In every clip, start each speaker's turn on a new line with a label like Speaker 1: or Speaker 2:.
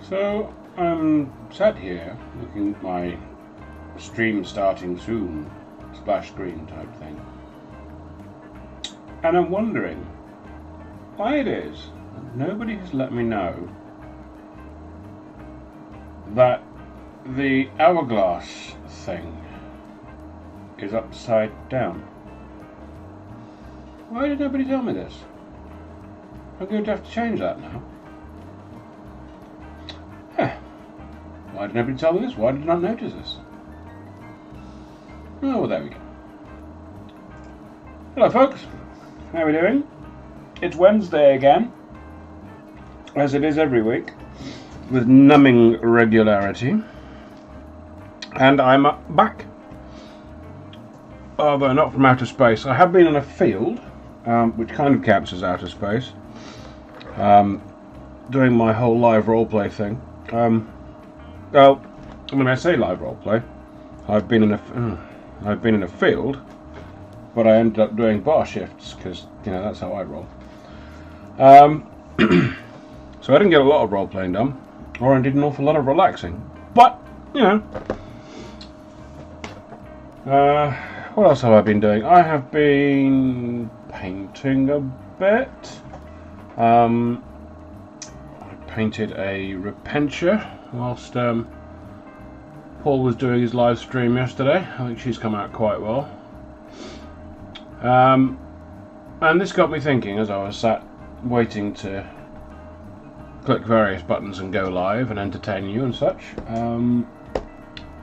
Speaker 1: So I'm sat here looking at my stream starting soon splash screen type thing, and I'm wondering why it is that nobody has let me know that the hourglass thing is upside down. Why did nobody tell me this? I'm going to have to change that now. Why did nobody tell me this? Why did I not notice this? Oh, well, there we go. Hello, folks. How are we doing? It's Wednesday again, as it is every week, with numbing regularity. And I'm back. Although not from outer space. I have been in a field, which kind of counts as outer space, doing my whole live roleplay thing. Well, when I say live roleplay, I've been in a field, but I ended up doing bar shifts because that's how I roll. So I didn't get a lot of role playing done, or I did an awful lot of relaxing. But what else have I been doing? I have been painting a bit. I painted a repentia whilst Paul was doing his live stream yesterday. I think she's come out quite well. And this got me thinking as I was sat waiting to click various buttons and go live and entertain you and such.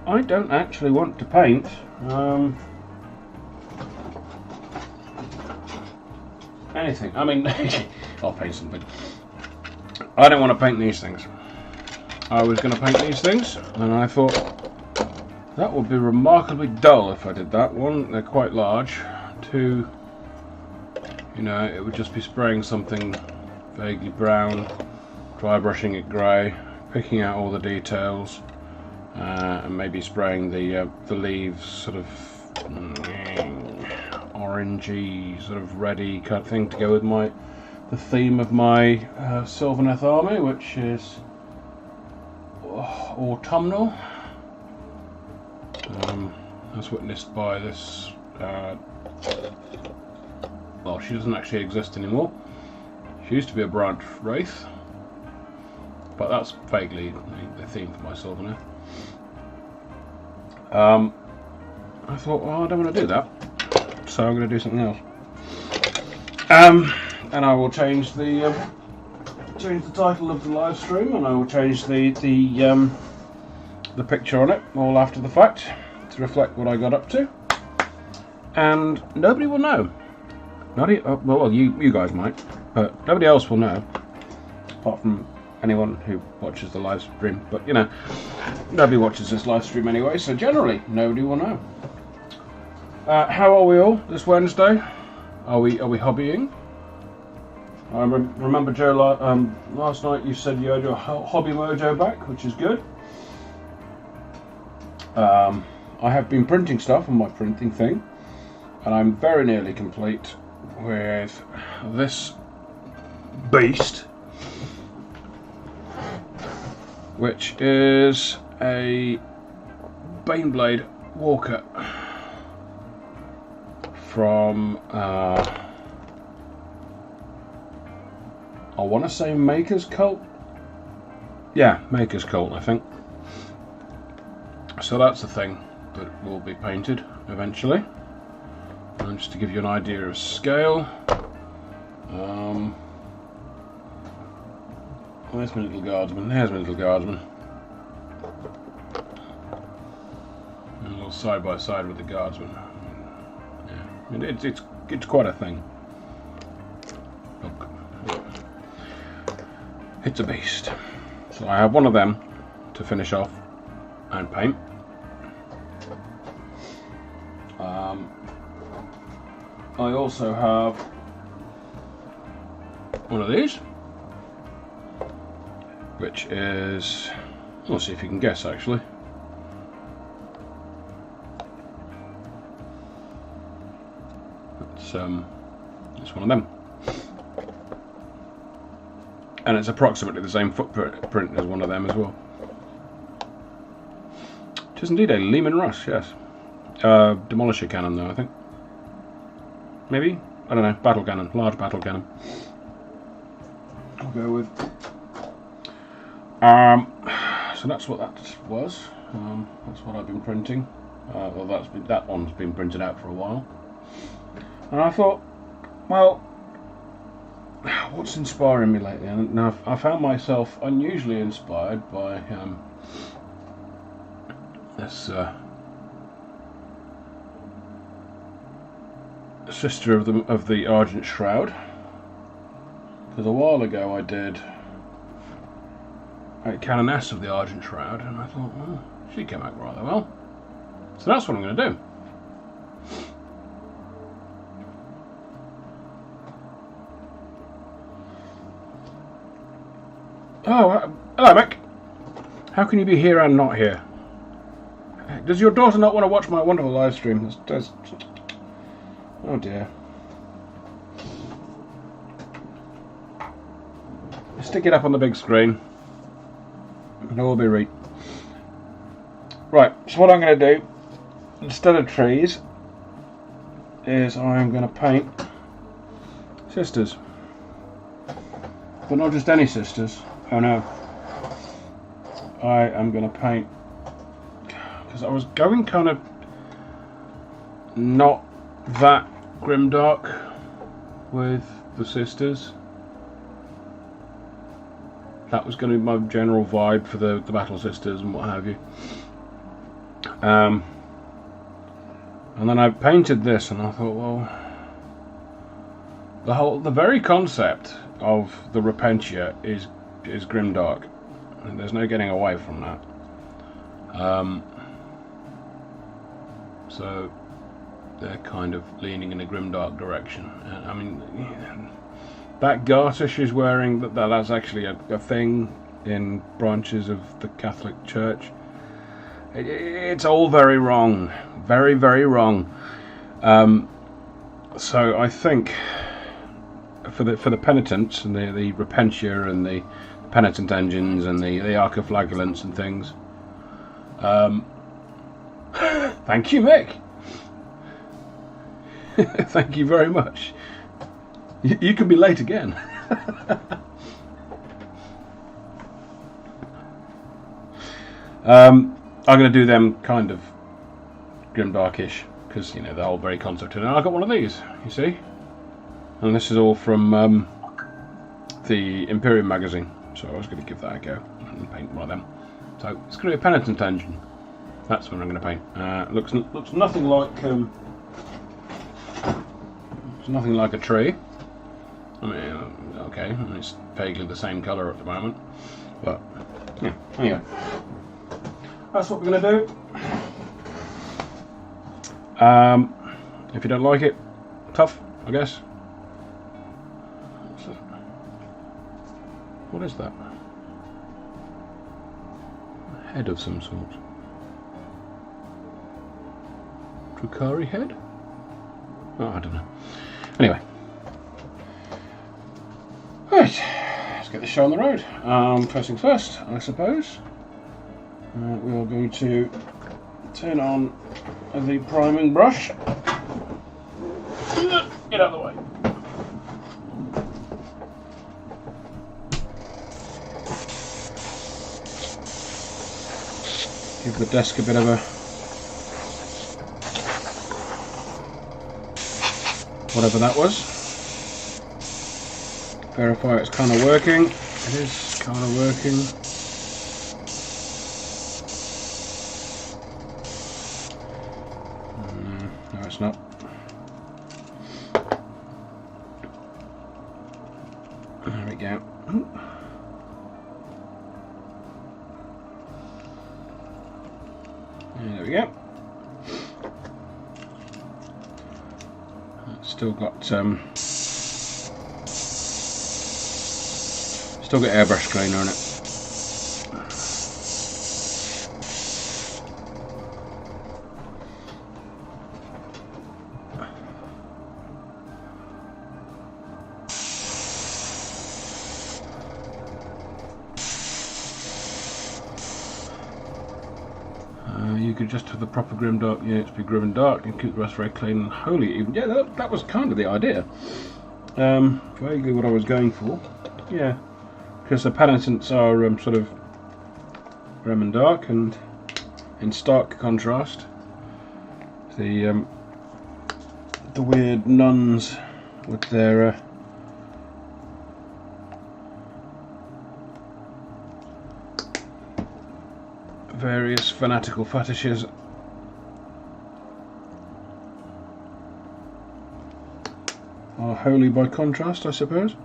Speaker 1: I don't actually want to paint anything. I mean, I'll paint something. I don't want to paint these things. I was going to paint these things, and I thought that would be remarkably dull if I did that. One, they're quite large. Two, it would just be spraying something vaguely brown, dry brushing it grey, picking out all the details, and maybe spraying the leaves sort of orangey, sort of reddy kind of thing to go with the theme of my Sylvaneth army, which is autumnal, as witnessed by this. Well, she doesn't actually exist anymore. She used to be a branch wraith, but that's vaguely the theme for my Sylvaneth. I thought, well, I don't want to do that, so I'm going to do something else. And I will change the title of the live stream, and I will change the picture on it all after the fact to reflect what I got up to, and nobody will know. Well, you guys might, but nobody else will know, apart from anyone who watches the live stream. But nobody watches this live stream anyway, so generally nobody will know. How are we all this Wednesday? Are we hobbying? I remember, Joe, last night you said you had your hobby mojo back, which is good. I have been printing stuff on my printing thing, and I'm very nearly complete with this beast, which is a Baneblade Walker from I want to say Maker's Cult. Yeah, Maker's Cult, I think. So that's the thing that will be painted eventually. And just to give you an idea of scale, where's my little guardsman? There's my little guardsman. A little side by side with the guardsman. Yeah, it's quite a thing. Look. It's a beast. So I have one of them to finish off and paint. I also have one of these, which is, we'll see if you can guess actually. It's one of them. And it's approximately the same footprint as one of them as well. It is indeed a Lehman Russ, yes. Demolisher cannon though, I think. Maybe? I don't know. Battle cannon. Large battle cannon. I'll go with. So that's what that was. That's what I've been printing. Well, that one's been printed out for a while. And I thought, well, what's inspiring me lately? And now I found myself unusually inspired by this sister of the Argent Shroud. Because a while ago I did a Canoness of the Argent Shroud, and I thought, well, she came out rather well. So that's what I'm going to do. Oh, hello, Mick. How can you be here and not here? Does your daughter not want to watch my wonderful live stream? Oh dear. Stick it up on the big screen. And it will be right. Right, so what I'm going to do, instead of trees, is I'm going to paint sisters. But not just any sisters. Oh no. I am going to paint, because I was going kind of not that grimdark with the sisters. That was going to be my general vibe for the Battle Sisters and what have you. And then I painted this, and I thought, well, the very concept of the Repentia is grimdark, and there's no getting away from that. So they're kind of leaning in a grimdark direction. And, I mean, that garter she's wearing, that's actually a thing in branches of the Catholic Church. It's all very wrong, very, very wrong. So I think for the penitents and the Repentia and the penitent engines and the archiflagellants and things. Thank you, Mick. Thank you very much. You can be late again. I'm going to do them kind of grimdarkish, because, you know, the whole very concept. And I got one of these, you see, and this is all from the Imperium magazine. So I was going to give that a go and paint one of them. So it's going to be a penitent engine. That's what I'm going to paint. Looks nothing like it's nothing like a tree. I mean, okay, it's vaguely the same colour at the moment, but yeah. Anyway, that's what we're going to do. If you don't like it, tough, I guess. What is that? A head of some sort. Drukari head? Oh, I don't know. Anyway. Right, let's get this show on the road. First things first, I suppose. We are going to turn on the priming brush. Get out of the way. Give the desk a bit of a whatever that was. Verify it's kind of working. It is kind of working. No, it's not. There we go. There we go. Still got airbrush cleaner on it. You could just have the proper grim dark units be grim and dark and keep the rest very clean and holy even. Yeah, that was kind of the idea. Vaguely what I was going for. Yeah, because the penitents are sort of grim and dark, and in stark contrast, the weird nuns with their various fanatical fetishes are holy by contrast, I suppose.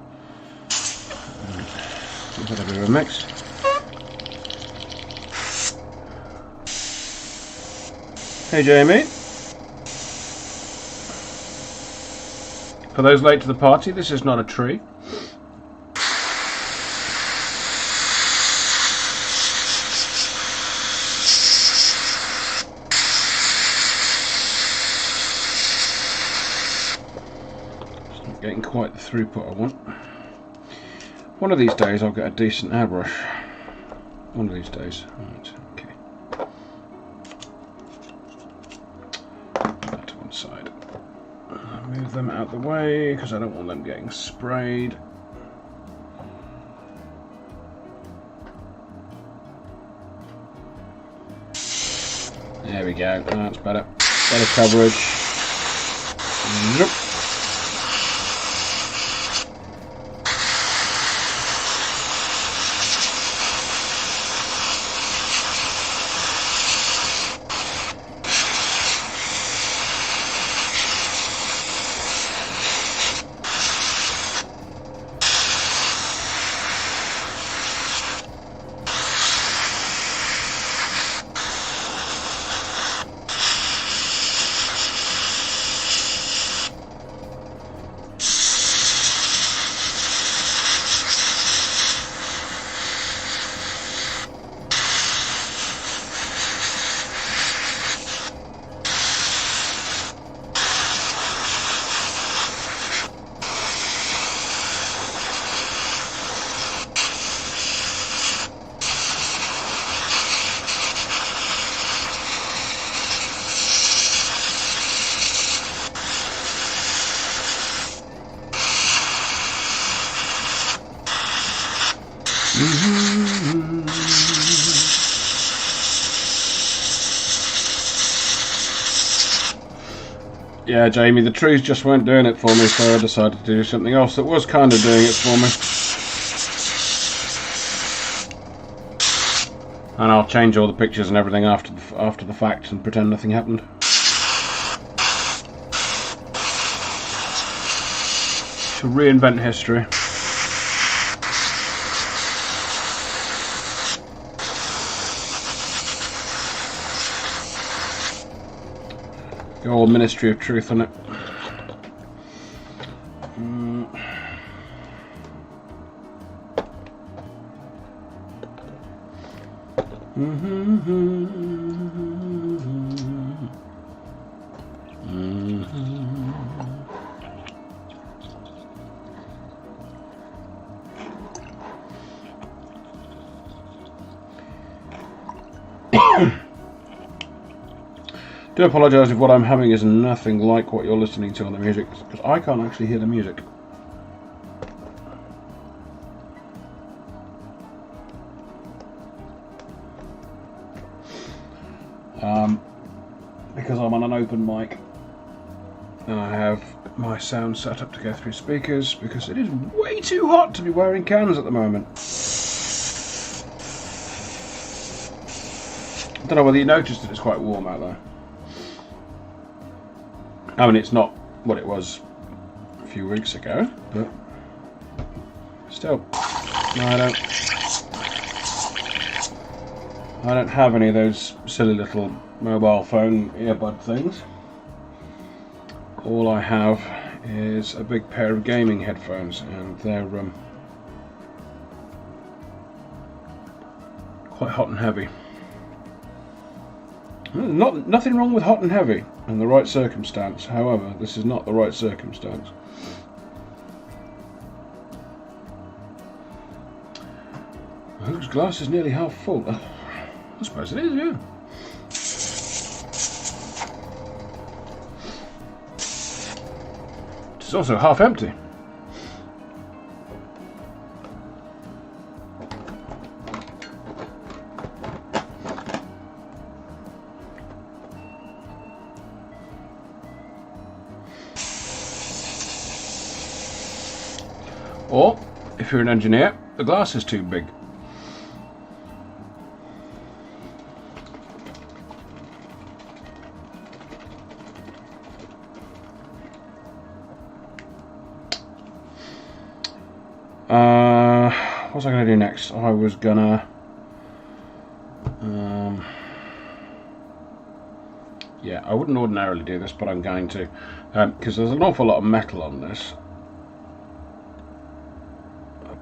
Speaker 1: Give it a bit of a mix. Hey Jamie. For those late to the party, this is not a tree. Getting quite the throughput I want. One of these days I'll get a decent airbrush. One of these days. Right, okay. Put that to one side. Move them out of the way because I don't want them getting sprayed. There we go. That's better. Better coverage. Yep. Yeah, Jamie, the trees just weren't doing it for me, so I decided to do something else that was kind of doing it for me. And I'll change all the pictures and everything after the fact and pretend nothing happened. To reinvent history. The old Ministry of Truth on it. Do apologise if what I'm having is nothing like what you're listening to on the music, because I can't actually hear the music. Because I'm on an open mic and I have my sound set up to go through speakers, because it is way too hot to be wearing cans at the moment. I don't know whether you noticed that it's quite warm out there. I mean, it's not what it was a few weeks ago, but still, I don't have any of those silly little mobile phone earbud things. All I have is a big pair of gaming headphones, and they're quite hot and heavy. Nothing wrong with hot and heavy in the right circumstance. However, this is not the right circumstance. Moog's glass is nearly half full. I suppose it is, yeah. It's also half empty. Or, if you're an engineer, the glass is too big. What was I going to do next? I was gonna yeah, I wouldn't ordinarily do this, but I'm going to, because there's an awful lot of metal on this.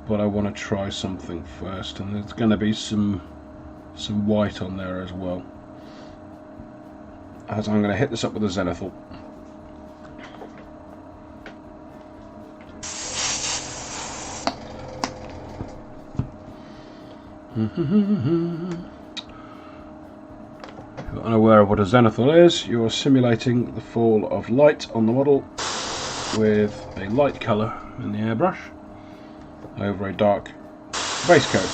Speaker 1: But I want to try something first, and there's going to be some white on there as well. As I'm going to hit this up with a zenithal. If you're unaware of what a zenithal is, you are simulating the fall of light on the model with a light colour in the airbrush over a dark base coat,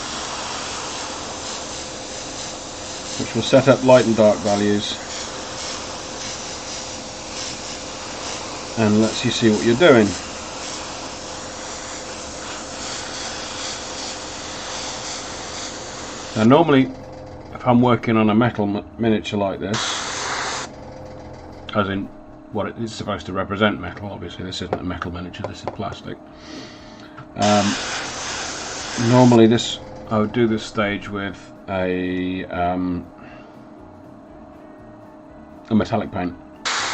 Speaker 1: which will set up light and dark values and lets you see what you're doing. Now normally, if I'm working on a metal miniature like this, as in what it is supposed to represent metal, obviously this isn't a metal miniature, this is plastic. Normally this, I would do this stage with a metallic paint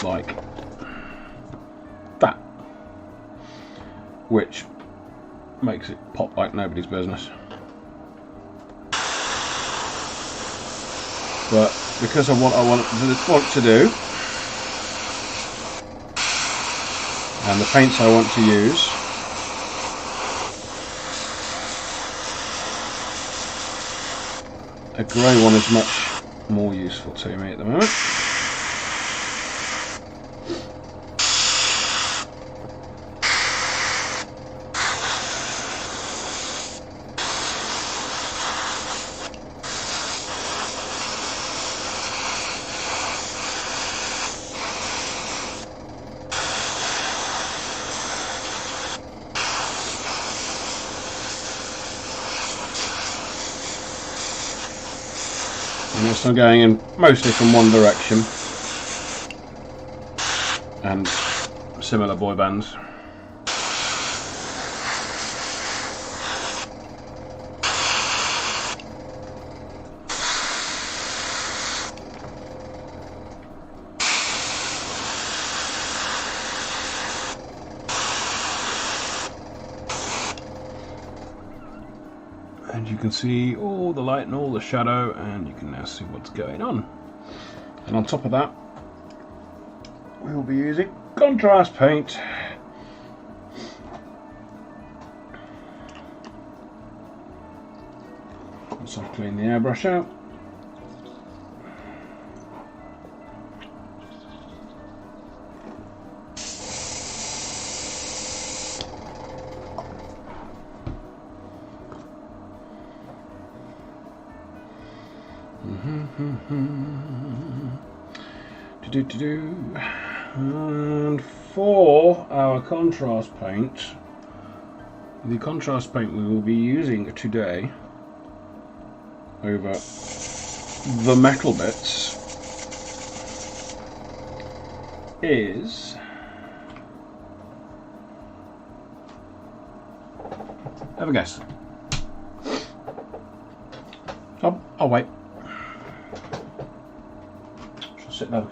Speaker 1: like that, which makes it pop like nobody's business. But because of what I want to do, and the paints I want to use, a grey one is much more useful to me at the moment. And it's still going in mostly from one direction, and similar boy bands. And you can see all the light and all the shadow, and you can now see what's going on. And on top of that, we will be using contrast paint. Once I've cleaned the airbrush out, and for our contrast paint, the contrast paint we will be using today over the metal bits is have a guess. I'll wait. Sit and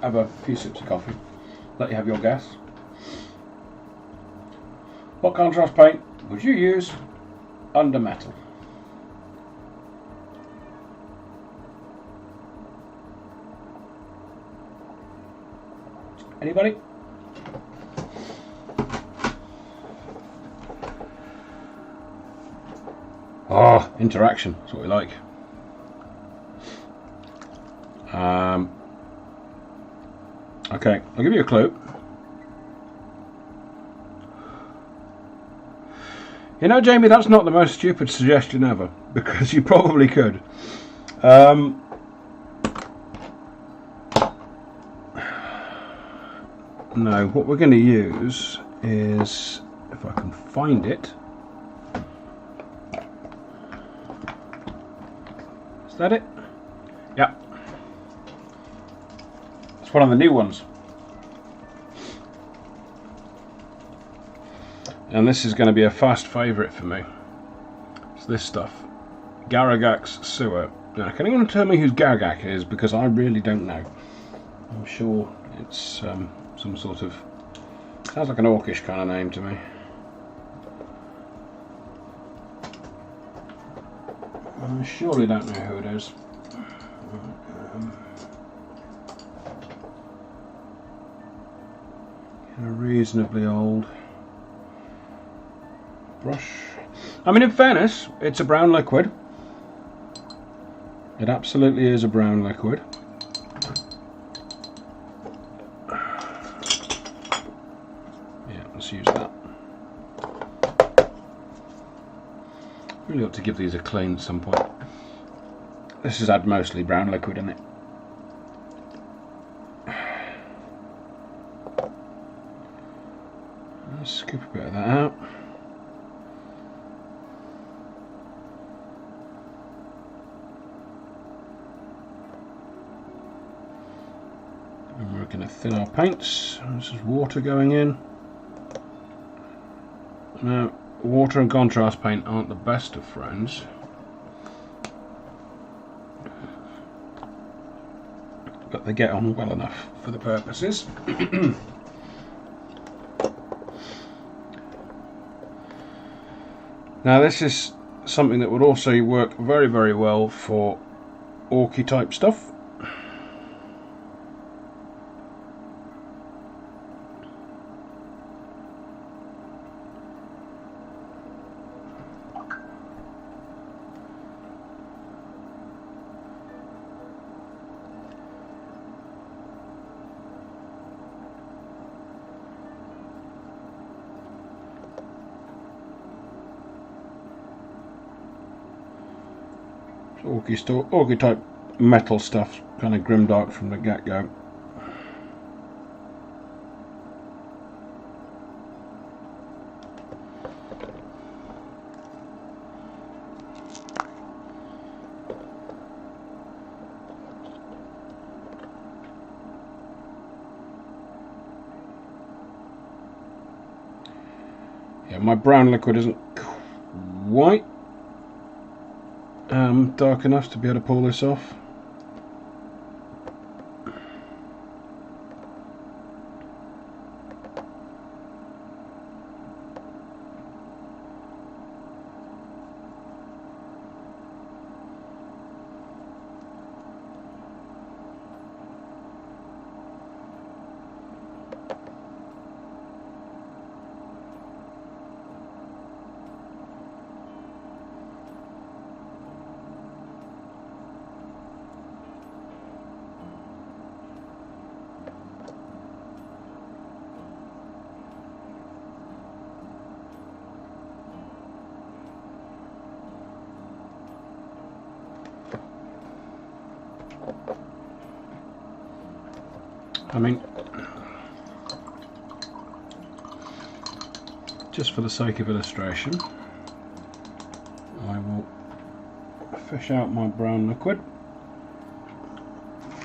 Speaker 1: have a few sips of coffee. Let you have your guess. What contrast paint would you use under metal? Anybody? Oh, interaction. That's what we like. Okay, I'll give you a clue. You know, Jamie, that's not the most stupid suggestion ever, because you probably could. No, what we're going to use is, if I can find it. Is that it? Yeah. It's one of the new ones. And this is going to be a fast favourite for me. It's this stuff. Garagax Sewer. Now, can anyone tell me who Garagak is? Because I really don't know. I'm sure it's some sort of... sounds like an orcish kind of name to me. I surely don't know who it is. A reasonably old brush. I mean, in fairness, it's a brown liquid. It absolutely is a brown liquid. Yeah, let's use that. Really ought to give these a clean at some point. This has had mostly brown liquid in it. Let's scoop a bit of that out. And we're going to thin our paints. This is water going in. Now, water and contrast paint aren't the best of friends. But they get on well enough for the purposes. Now this is something that would also work very, very well for orky type stuff. Orky type metal stuff, kind of grimdark from the get-go. Yeah, my brown liquid isn't quite dark enough to be able to pull this off. I mean, just for the sake of illustration, I will fish out my brown liquid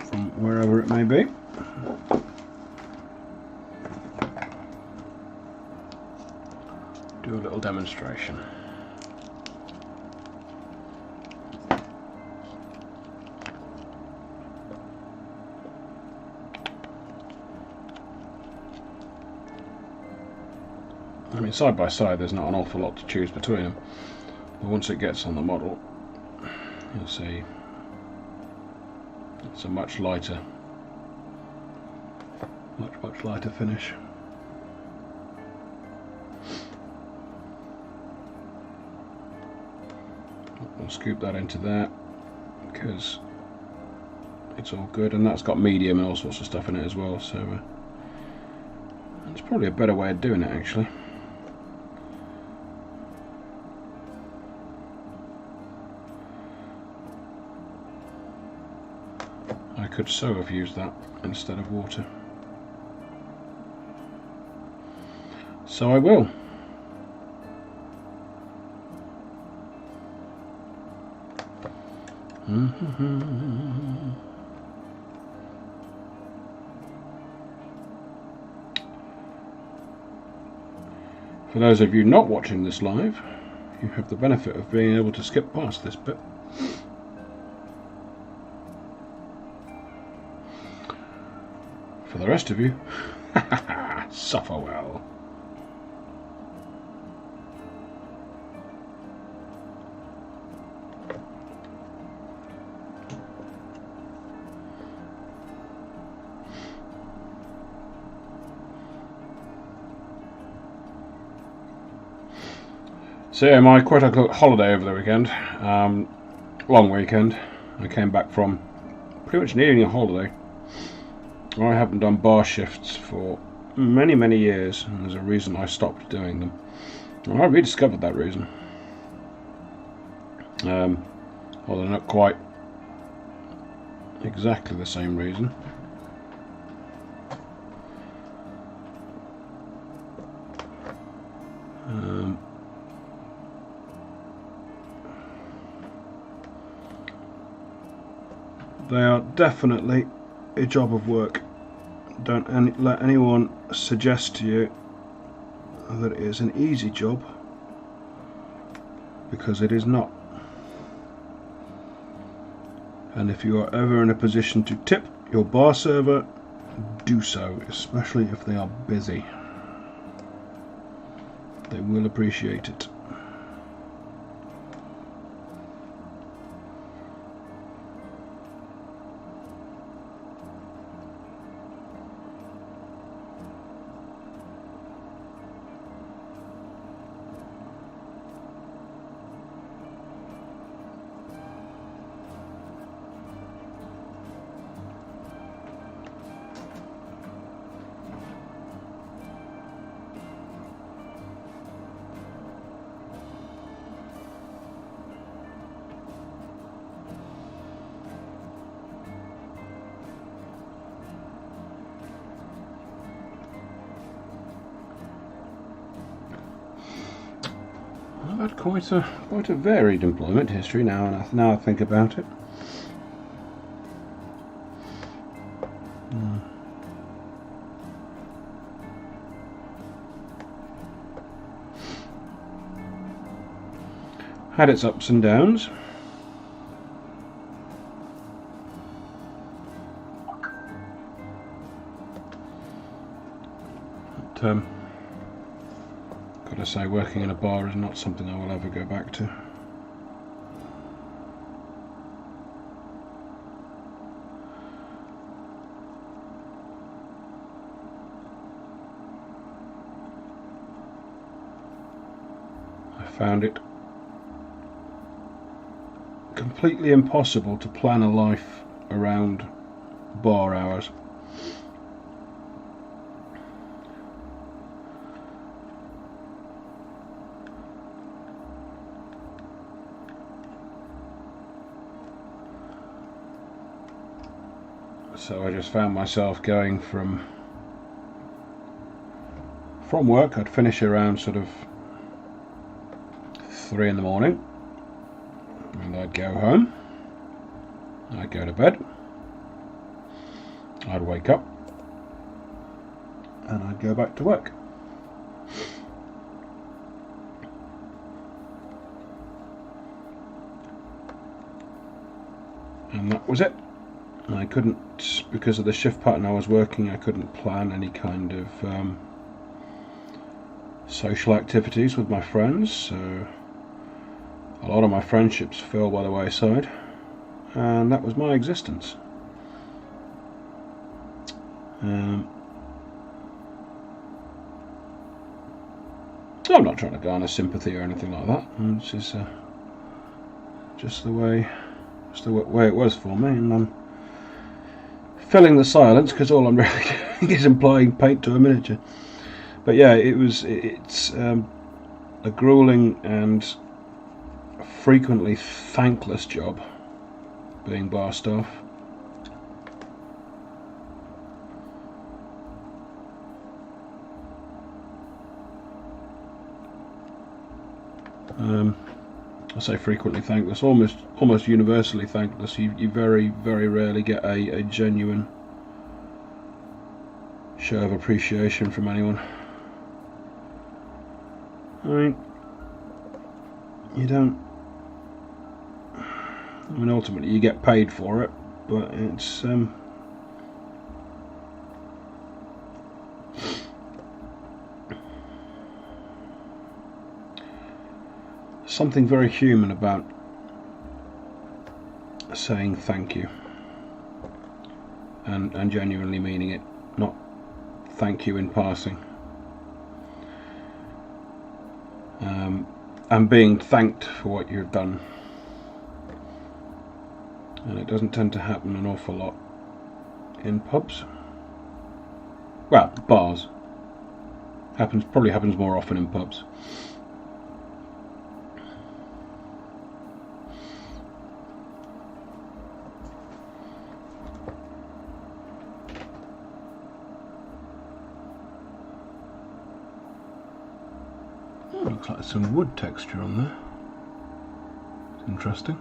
Speaker 1: from wherever it may be. Do a little demonstration. I mean, side by side there's not an awful lot to choose between them, but once it gets on the model, you'll see it's a much lighter finish. I'll scoop that into there because it's all good, and that's got medium and all sorts of stuff in it as well, so it's probably a better way of doing it actually. could so have used that instead of water. So I will. For those of you not watching this live, you have the benefit of being able to skip past this bit. For the rest of you, suffer well. So yeah, my quote-unquote holiday over the weekend, long weekend. I came back from pretty much needing a holiday. I haven't done bar shifts for many years, and there's a reason I stopped doing them. And I rediscovered that reason. Although not quite exactly the same reason. They are definitely a job of work. Don't let anyone suggest to you that it is an easy job, because it is not. And if you are ever in a position to tip your bar server, do so, especially if they are busy. They will appreciate it. I've had quite a varied employment history now I think about it. Had its ups and downs. But, gotta say, working in a bar is not something I will ever go back to. I found it completely impossible to plan a life around bar hours. So I just found myself going from work. I'd finish around sort of 3 in the morning, and I'd go home, I'd go to bed, I'd wake up, and I'd go back to work. And that was it. I couldn't, because of the shift pattern I was working, I couldn't plan any kind of social activities with my friends, so a lot of my friendships fell by the wayside, and that was my existence. I'm not trying to garner sympathy or anything like that. It's just the way it was for me, and I'm filling the silence because all I'm really doing is applying paint to a miniature. But yeah, it's a grueling and frequently thankless job being bar staff. I say frequently thankless, almost universally thankless. You very, very rarely get a genuine show of appreciation from anyone. I mean, you don't. I mean, ultimately you get paid for it, but it's something very human about saying thank you and genuinely meaning it, not thank you in passing. And being thanked for what you've done. And it doesn't tend to happen an awful lot in pubs. Well, bars. Probably happens more often in pubs. Looks like some wood texture on there. It's interesting.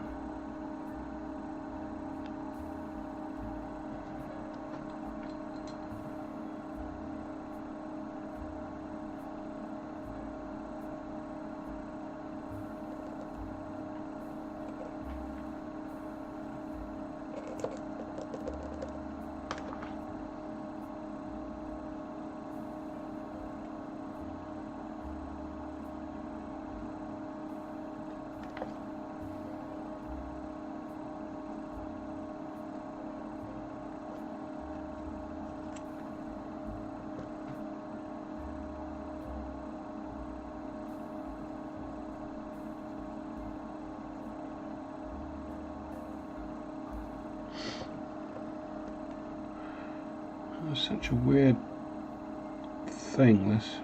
Speaker 1: It's such a weird thing, this.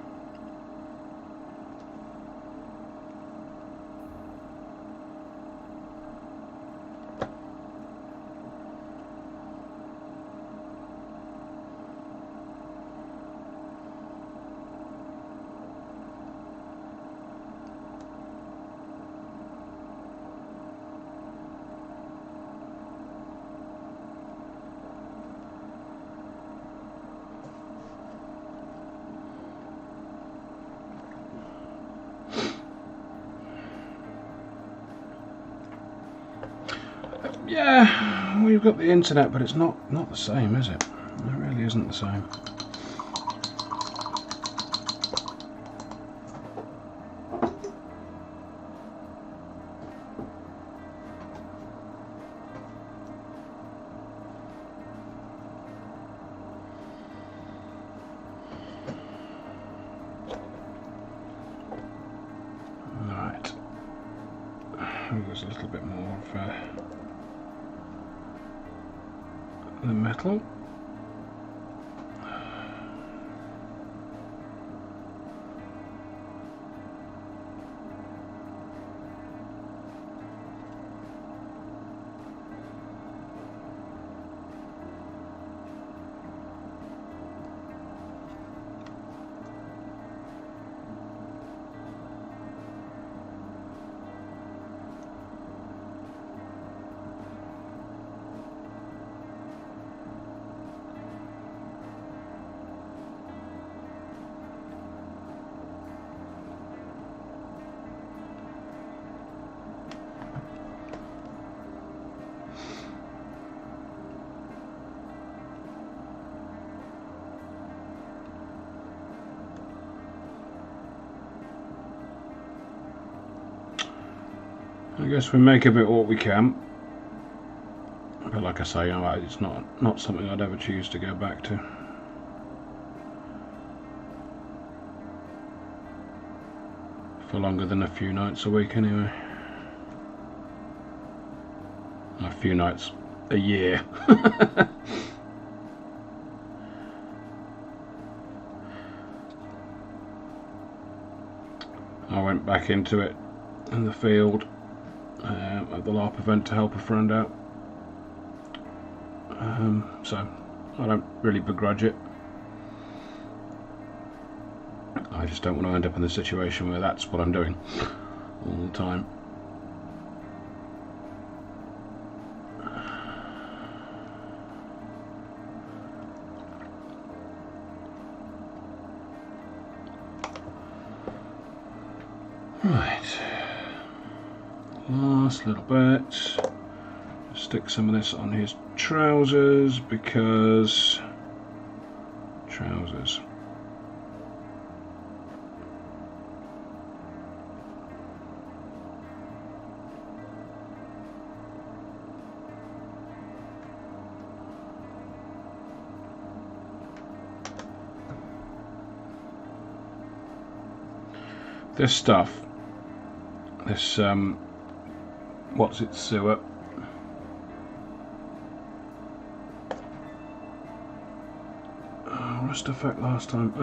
Speaker 1: Yeah, we've got the internet, but it's not the same, is it? It really isn't the same. Right. There's a little bit more of the metal. I guess we make of it what we can, but like I say, it's not something I'd ever choose to go back to. For longer than a few nights a week anyway. A few nights a year. I went back into it in the field at the LARP event to help a friend out, so I don't really begrudge it. I just don't want to end up in the situation where that's what I'm doing. all the time. Right, last little bit. Stick some of this on his trousers because trousers. This stuff, this what's it, sewer? Rust effect last time.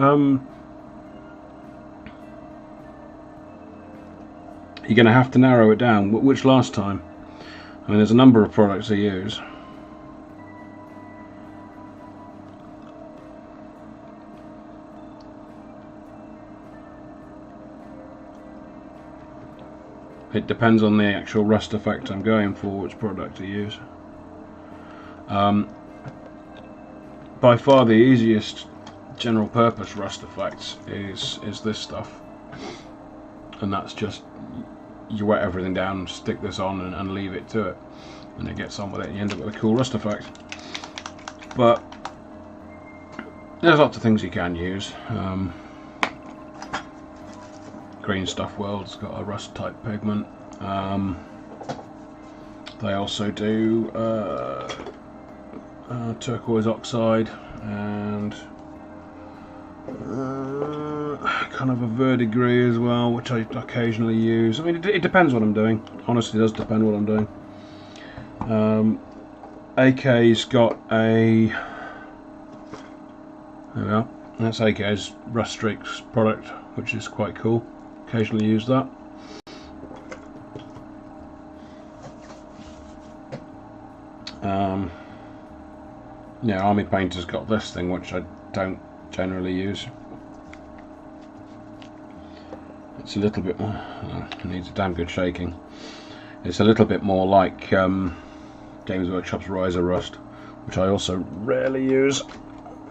Speaker 1: You're going to have to narrow it down. Which last time? I mean, there's a number of products I use. It depends on the actual rust effect I'm going for, which product I use. By far the easiest general purpose rust effects is this stuff, and that's just you wet everything down, stick this on and leave it to it, and it gets on with it and you end up with a cool rust effect. But there's lots of things you can use. Green Stuff World's got a rust type pigment. They also do turquoise oxide and kind of a verdigris as well, which I occasionally use. I mean, it depends what I'm doing. Honestly, it does depend what I'm doing. AK's got a, there we are, that's AK's Rust Streaks product, which is quite cool. Occasionally use that. Yeah, Army Painter's got this thing, which I don't generally use. It's a little bit more, it needs a damn good shaking. It's a little bit more like Games Workshop's Riser Rust, which I also rarely use.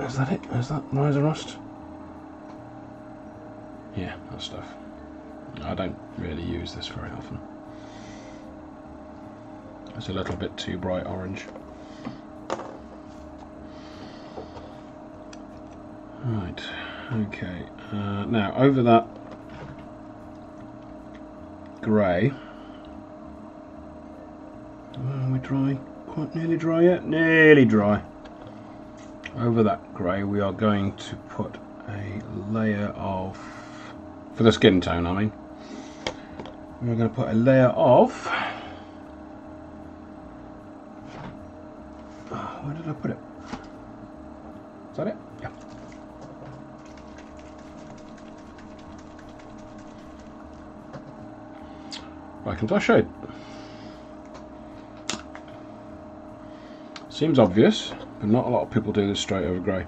Speaker 1: Is that it? Is that Riser Rust? Yeah, that stuff. I don't really use this very often. It's a little bit too bright orange. Right, okay. Now over that grey. Are we dry? Quite nearly dry yet? Nearly dry. Over that grey we are going to put a layer of, for the skin tone I mean, we're going to put a layer of, where did I put it? Is that it? Yeah. Black and flash shade. Seems obvious, but not a lot of people do this straight over grey.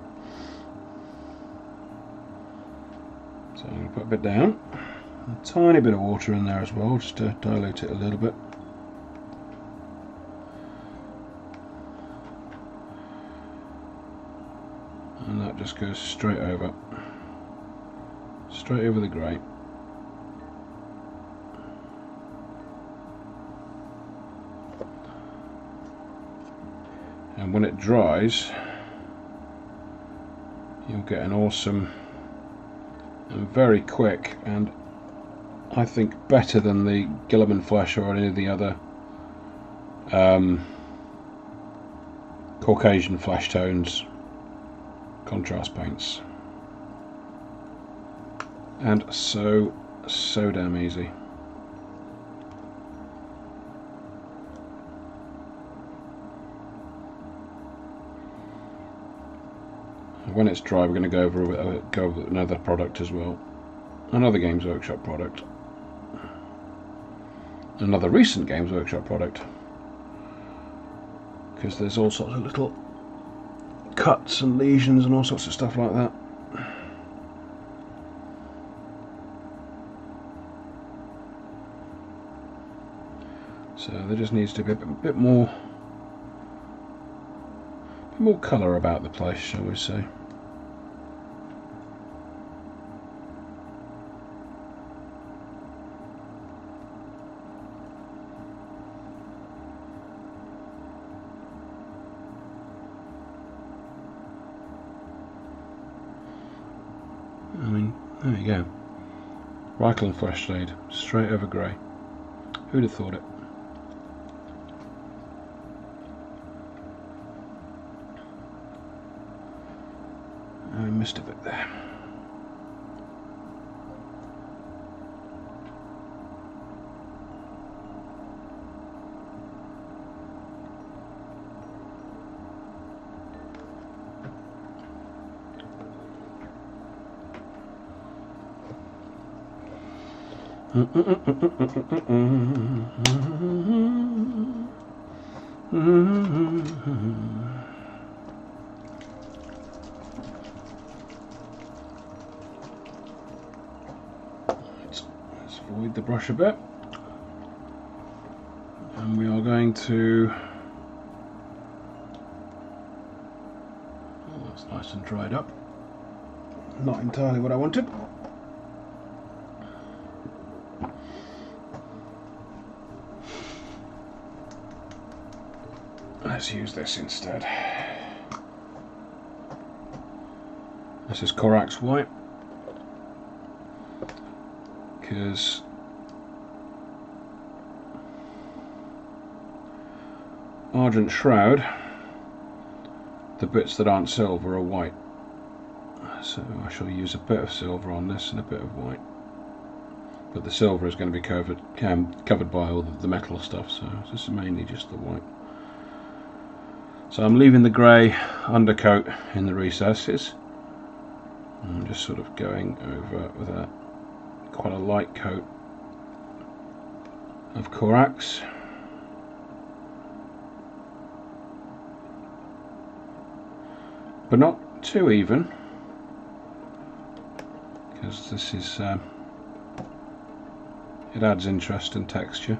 Speaker 1: So I'm going to put a bit down, a tiny bit of water in there as well, just to dilute it a little bit. And that just goes straight over the grey. And when it dries, you'll get an awesome and very quick, and I think better than the Guilliman Flash or any of the other Caucasian flash tones contrast paints. And so damn easy. When it's dry, we're going to go over another product as well, another Games Workshop product, another recent Games Workshop product, because there's all sorts of little cuts and lesions and all sorts of stuff like that. there just needs to be a bit more colour about the place, shall we say. I mean, there you go. Reichel flesh shade, straight over grey. Who'd have thought it? I missed a bit there. Let's void the brush a bit, and we are going to. Oh, that's nice and dried up. Not entirely what I wanted. Let's use this instead. This is Corax White, because Argent Shroud, the bits that aren't silver are white. So I shall use a bit of silver on this and a bit of white. But the silver is going to be covered by all the metal stuff, so this is mainly just the white. So I'm leaving the grey undercoat in the recesses. I'm just sort of going over with quite a light coat of Corax. But not too even, because this is it adds interest and texture.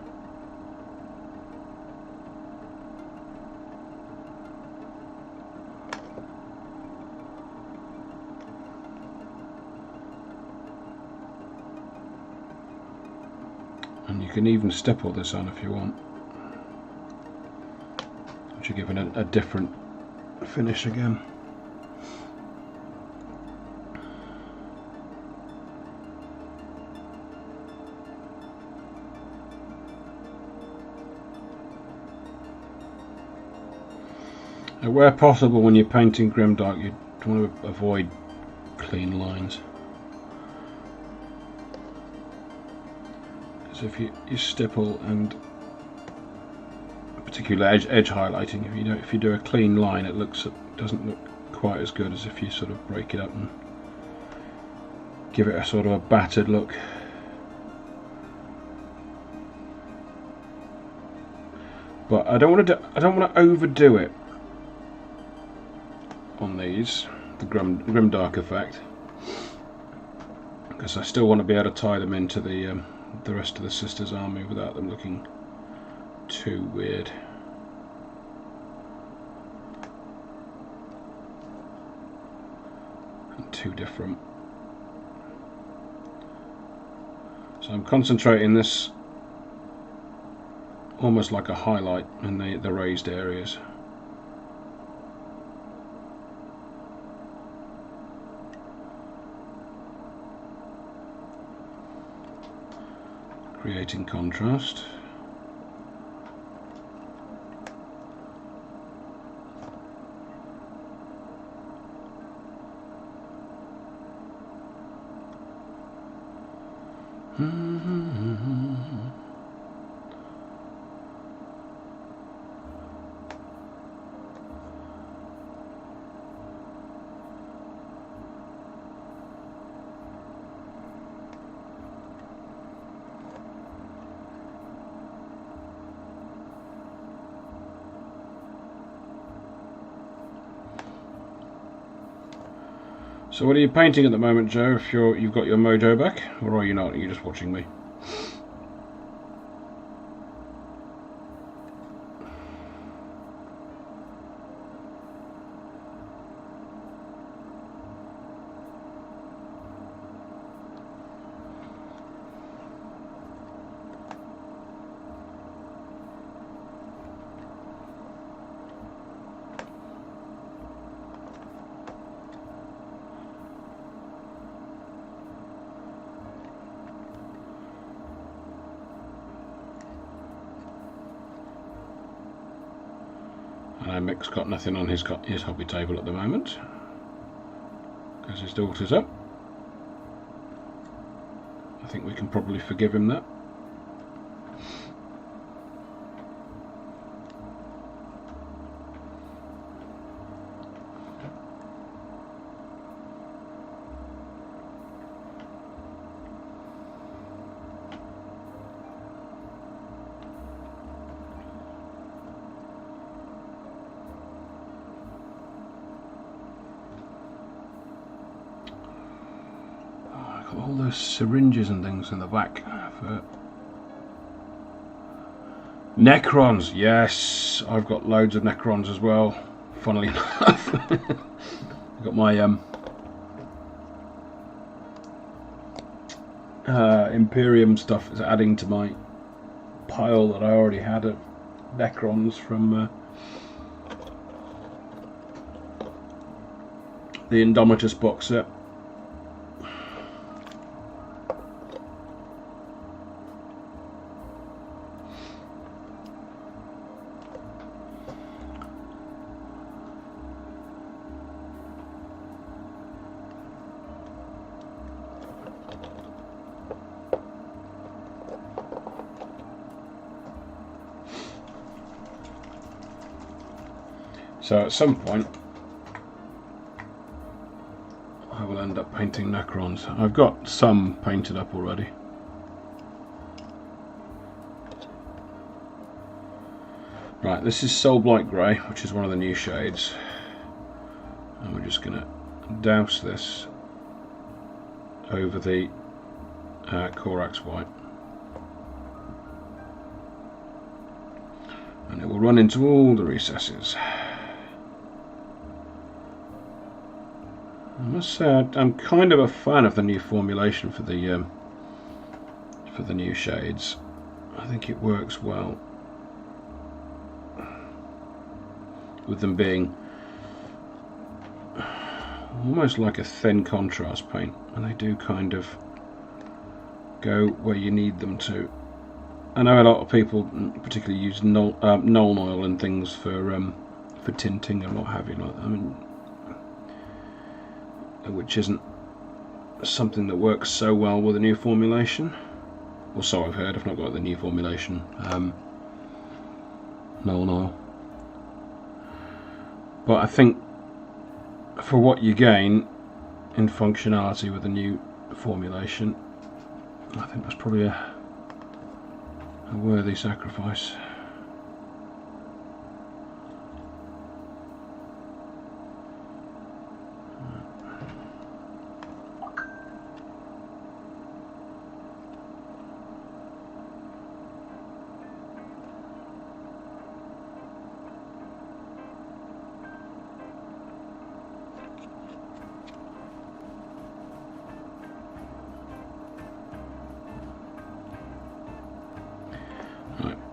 Speaker 1: And you can even stipple this on if you want, which will give it a different finish again. Now, where possible, when you're painting grimdark, you want to avoid clean lines. So if you stipple, and particularly edge highlighting, if you do a clean line, it doesn't look quite as good as if you sort of break it up and give it a sort of a battered look. But I don't want to overdo it on these, the grimdark effect, because I still want to be able to tie them into the rest of the Sisters' army without them looking too weird. And too different. So I'm concentrating this almost like a highlight in the raised areas. Creating contrast. So what are you painting at the moment, Joe, if you've got your mojo back, or are you not? Are you just watching me? Mick's got nothing on his hobby table at the moment because his daughter's up. I think we can probably forgive him that. All those syringes and things in the back for Necrons. Yes, I've got loads of Necrons as well, funnily enough. I've got my Imperium stuff is adding to my pile that I already had of Necrons from the Indomitus box set. So at some point I will end up painting Necrons. I've got some painted up already. Right, this is Soulblight Grey, which is one of the new shades. And we're just going to douse this over the Corax White. And it will run into all the recesses. I must say I'm kind of a fan of the new formulation for the new shades. I think it works well with them being almost like a thin contrast paint, and they do kind of go where you need them to. I know a lot of people particularly use Nuln oil and things for tinting and what have you. Like, I mean, which isn't something that works so well with the new formulation, or so I've heard. I've not got the new formulation Nuln oil, but I think for what you gain in functionality with the new formulation, I think that's probably a worthy sacrifice.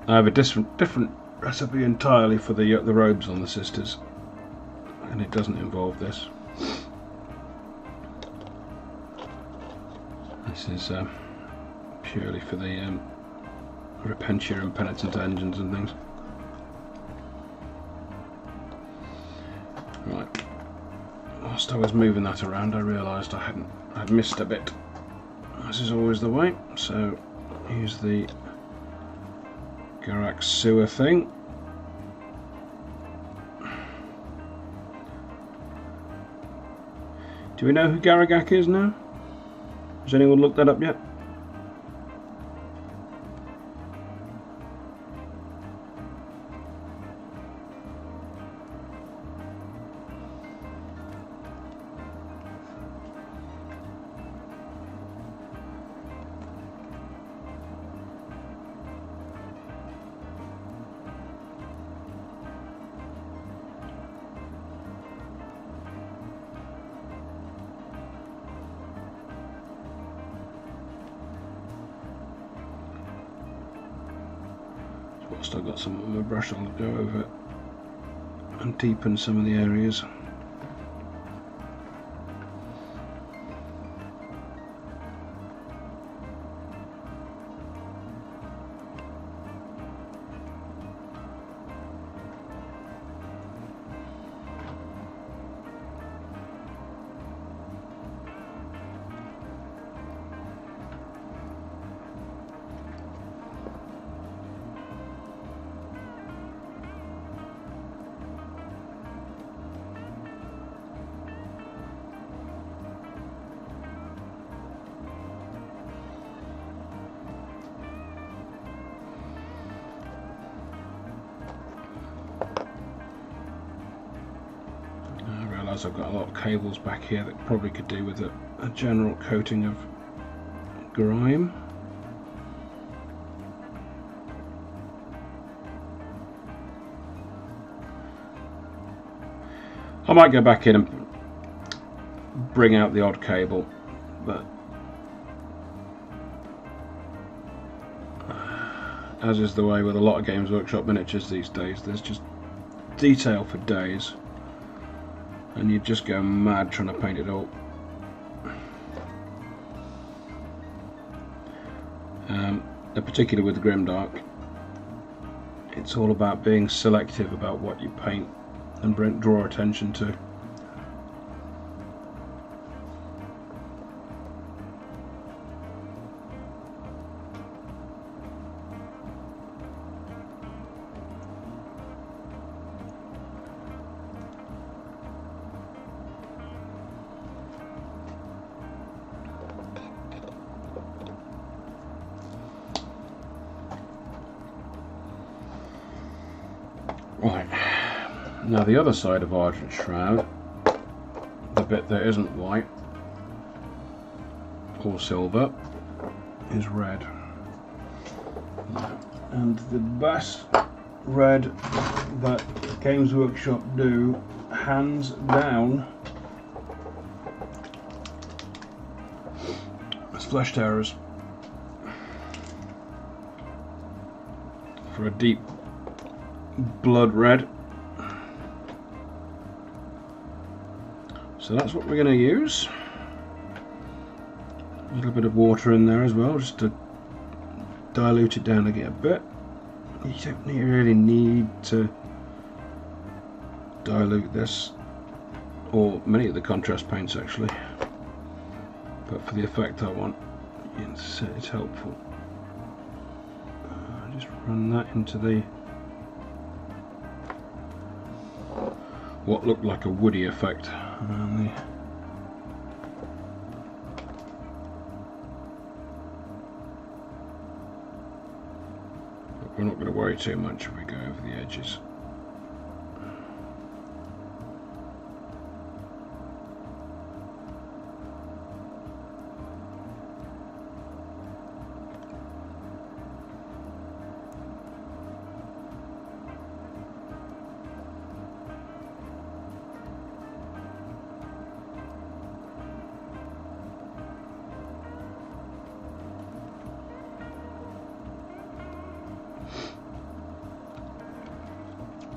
Speaker 1: I have a different recipe entirely for the robes on the sisters, and it doesn't involve this. This is purely for the Repentia and Penitent engines and things. Right. Whilst I was moving that around, I realised I'd missed a bit. This is always the way. So use the Garak sewer thing. Do we know who Garagak is now? Has anyone looked that up yet? Whilst I've got some on my brush, I'll go over and deepen some of the areas. realise I've got a lot of cables back here that probably could do with a general coating of grime. I might go back in and bring out the odd cable, but as is the way with a lot of Games Workshop miniatures these days, there's just detail for days and you just go mad trying to paint it all. Particularly with Grimdark, it's all about being selective about what you paint and draw attention to. Right, now the other side of Argent Shroud, the bit that isn't white or silver, is red. And the best red that Games Workshop do, hands down, is Flesh Terrors. For a deep blood red. So that's what we're going to use. A little bit of water in there as well, just to dilute it down again a bit. You don't really need to dilute this, or many of the contrast paints actually, but for the effect I want, it's helpful. Just run that into the what looked like a woody effect around the but we're not going to worry too much if we go over the edges.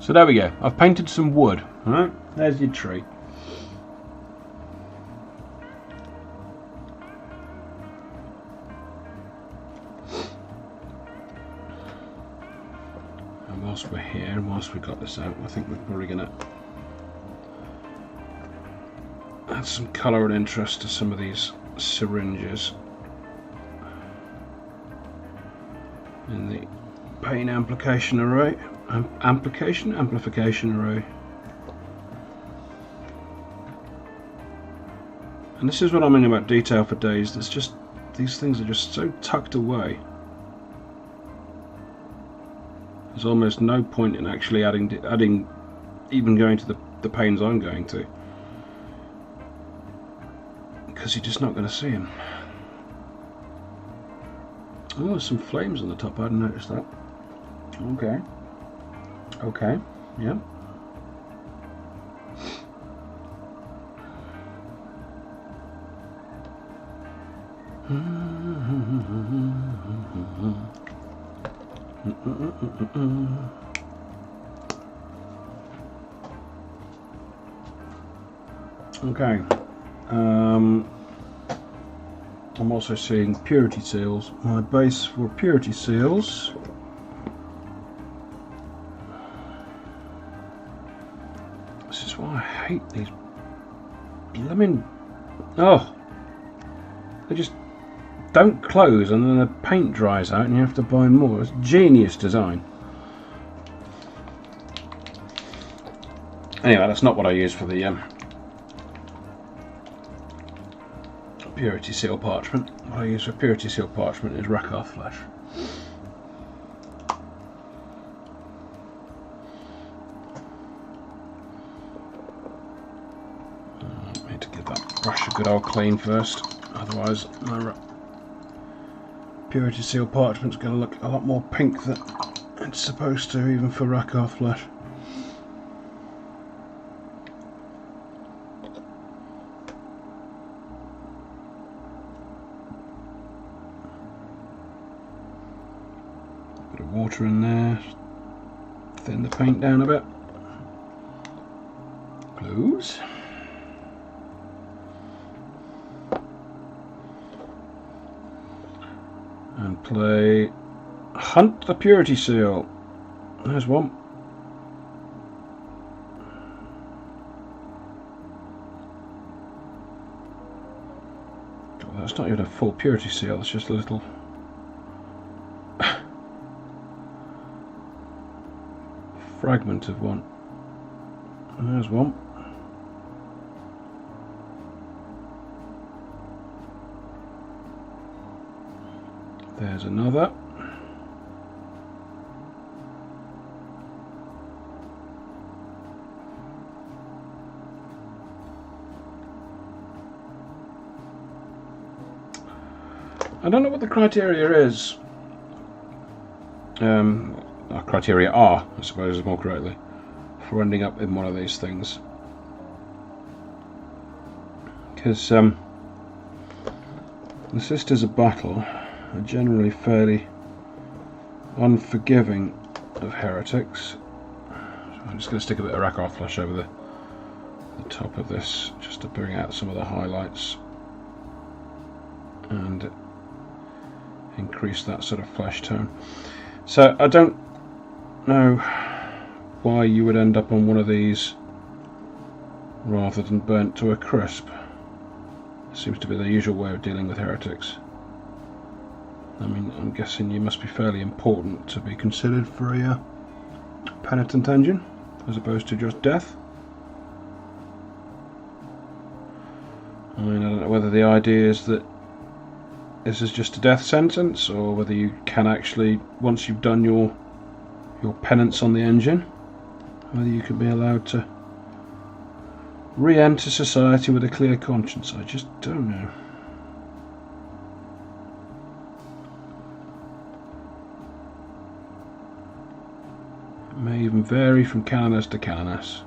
Speaker 1: So there we go, I've painted some wood, alright, there's your tree. And whilst we're here, and whilst we've got this out, I think we're probably going to add some colour and interest to some of these syringes in the paint amplification array. Amplification array. And this is what I mean about detail for days. There's just, these things are just so tucked away. There's almost no point in actually adding even going to the panes I'm going to, because you're just not going to see them. Oh, there's some flames on the top, I hadn't noticed that. Okay. Okay, yeah. Okay. I'm also seeing purity seals. My base for purity seals . This is why I hate these blimmin'. Oh, they just don't close, and then the paint dries out, and you have to buy more. It's genius design. Anyway, that's not what I use for the purity seal parchment. What I use for purity seal parchment is Rakarth flesh. good old clean first, otherwise my purity seal parchment's going to look a lot more pink than it's supposed to, even for rack-off flesh. Bit of water in there, thin the paint down a bit. Close. And play Hunt the Purity Seal. There's one. Oh, that's not even a full Purity Seal, it's just a little fragment of one. And there's one. There's another. I don't know what the criteria is. Criteria are, I suppose, more correctly, for ending up in one of these things. Because the Sisters of Battle are generally fairly unforgiving of heretics. So I'm just going to stick a bit of rack-off flesh over the top of this, just to bring out some of the highlights and increase that sort of flesh tone. So I don't know why you would end up on one of these rather than burnt to a crisp. Seems to be the usual way of dealing with heretics. I mean, I'm guessing you must be fairly important to be considered for a Penitent engine, as opposed to just death. I mean, I don't know whether the idea is that this is just a death sentence, or whether you can actually, once you've done your penance on the engine, whether you can be allowed to re-enter society with a clear conscience. I just don't know. It may even vary from canoness to canoness.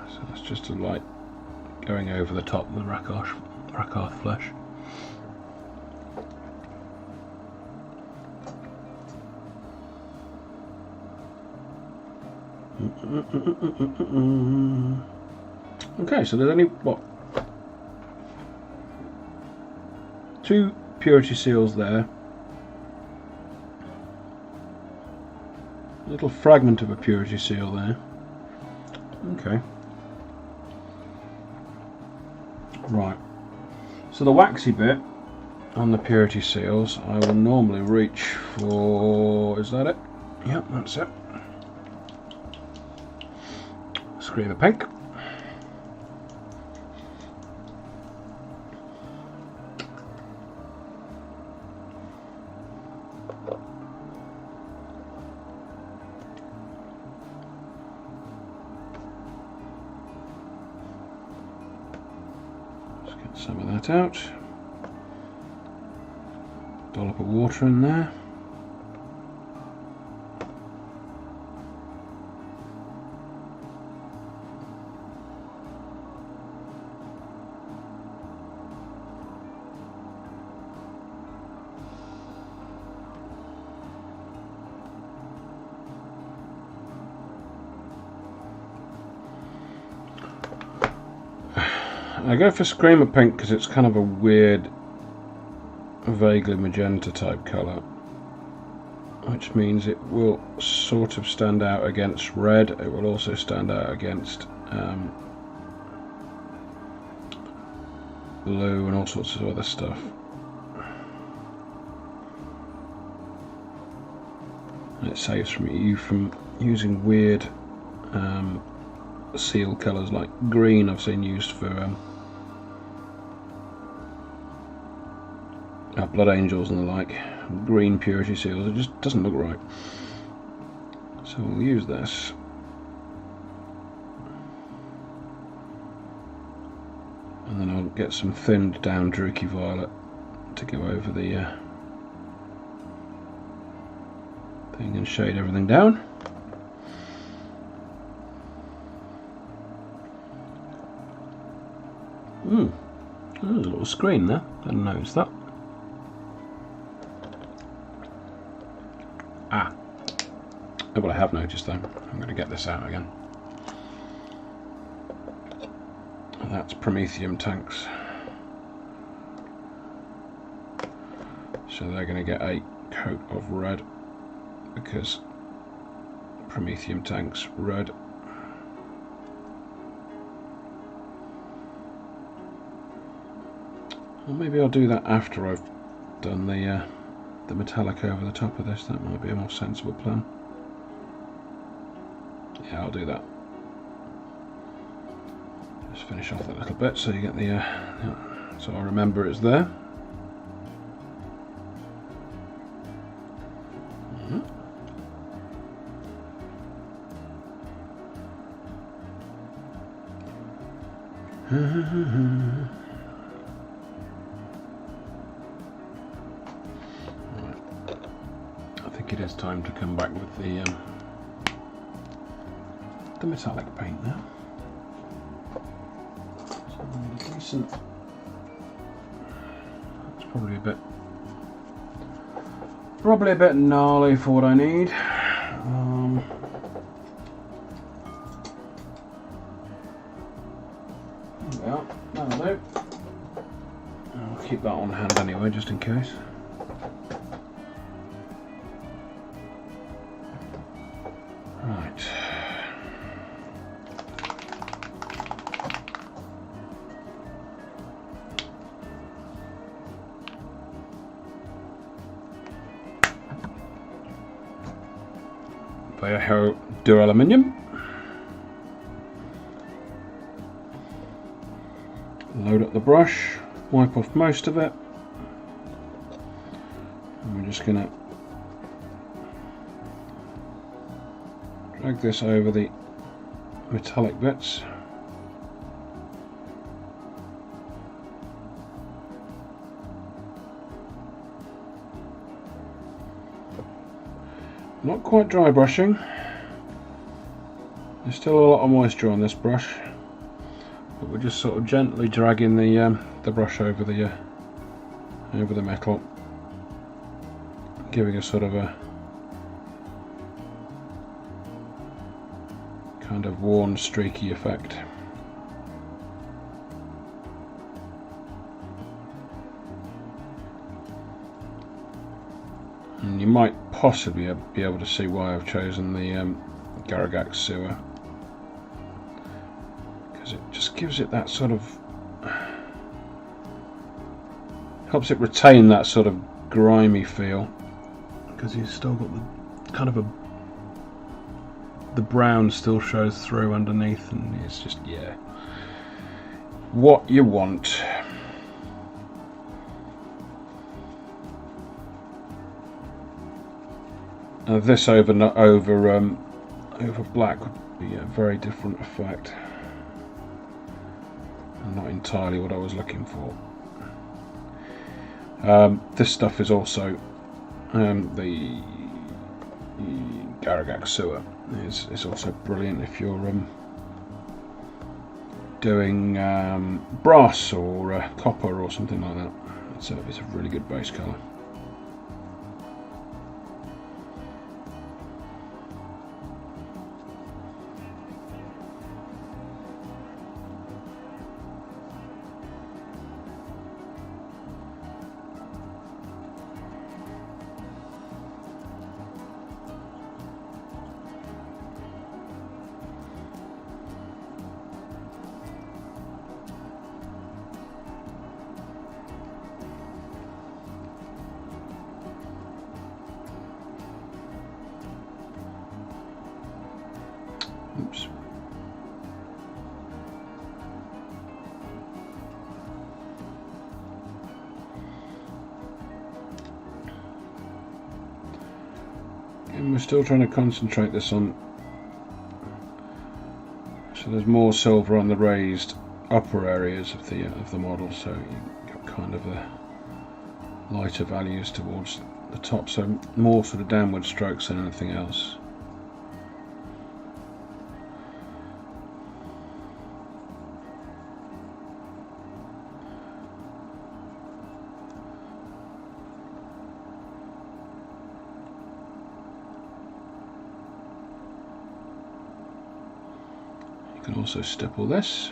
Speaker 1: So that's just a light going over the top of the rack-off flesh. Okay, so there's only, what, 2 purity seals there. A little fragment of a purity seal there. Okay. Right. So the waxy bit on the purity seals, I will normally reach for, is that it? Yep, that's it. Scream of pink. Let's get some of that out. Dollop of water in there. I go for Screamer Pink because it's kind of a weird, vaguely magenta type colour, which means it will sort of stand out against red. It will also stand out against blue and all sorts of other stuff. and it saves you from using weird seal colours like green. I've seen used for blood angels and the like. Green purity seals, it just doesn't look right. So we'll use this. And then I'll get some thinned down Druki Violet to go over the thing and shade everything down. There's a little screen there, didn't notice that. Well, I have noticed though. I'm going to get this out again. That's Promethium tanks. So they're going to get a coat of red because Promethium tanks red. Well, maybe I'll do that after I've done the metallic over the top of this. That might be a more sensible plan. Yeah, I'll do that. Just finish off that little bit so you get the so I remember it's there. Right. I think it is time to come back with the metallic paint now. So decent. That's probably a bit gnarly for what I need. Well, that'll do. I'll keep that on hand anyway, just in case. Right. Vallejo Duraluminium. Load up the brush, wipe off most of it, and we're just going to drag this over the metallic bits. Not quite dry brushing. There's still a lot of moisture on this brush, but we're just sort of gently dragging the brush over the metal, giving a sort of a kind of worn, streaky effect. And you might possibly be able to see why I've chosen the Garagax sewer, because it just gives it that sort of, helps it retain that sort of grimy feel, because you've still got the kind of the brown still shows through underneath, and it's just, yeah, what you want. This over black would be a very different effect, and not entirely what I was looking for. This stuff is also the Garagax sewer is also brilliant if you're doing brass or copper or something like that. It's a really good base colour. Oops. And we're still trying to concentrate this on, so there's more silver on the raised upper areas of the model, so you got kind of a lighter values towards the top, so more sort of downward strokes than anything else. You can also stipple this.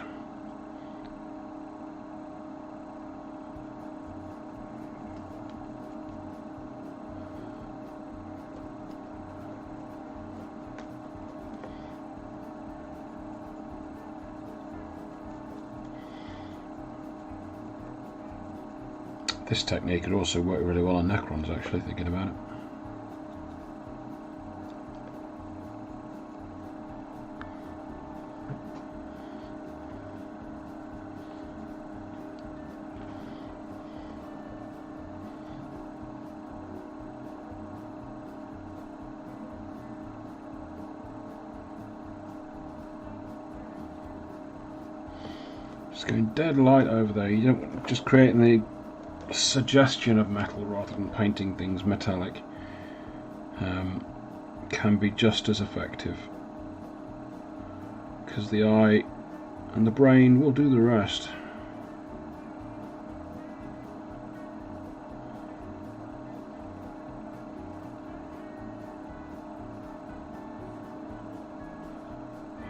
Speaker 1: This technique could also work really well on Necrons, actually, thinking about it. Just going dead light over there. You don't just creating the suggestion of metal rather than painting things metallic can be just as effective, because the eye and the brain will do the rest.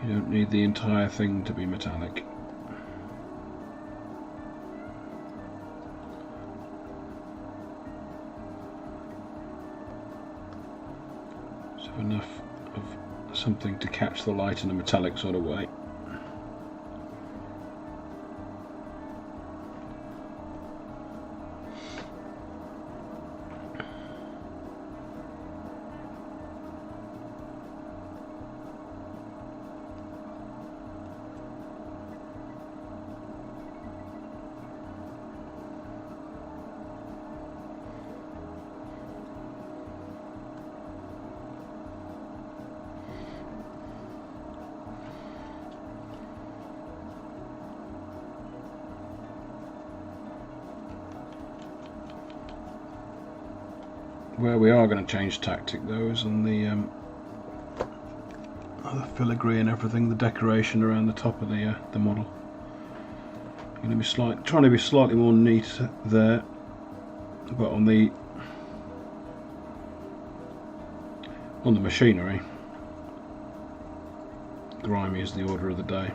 Speaker 1: You don't need the entire thing to be metallic. Enough of something to catch the light in a metallic sort of way. Where we are going to change tactic though is on the filigree and everything, the decoration around the top of the model. Going to be trying to be slightly more neat there, but on the machinery, grimy is the order of the day.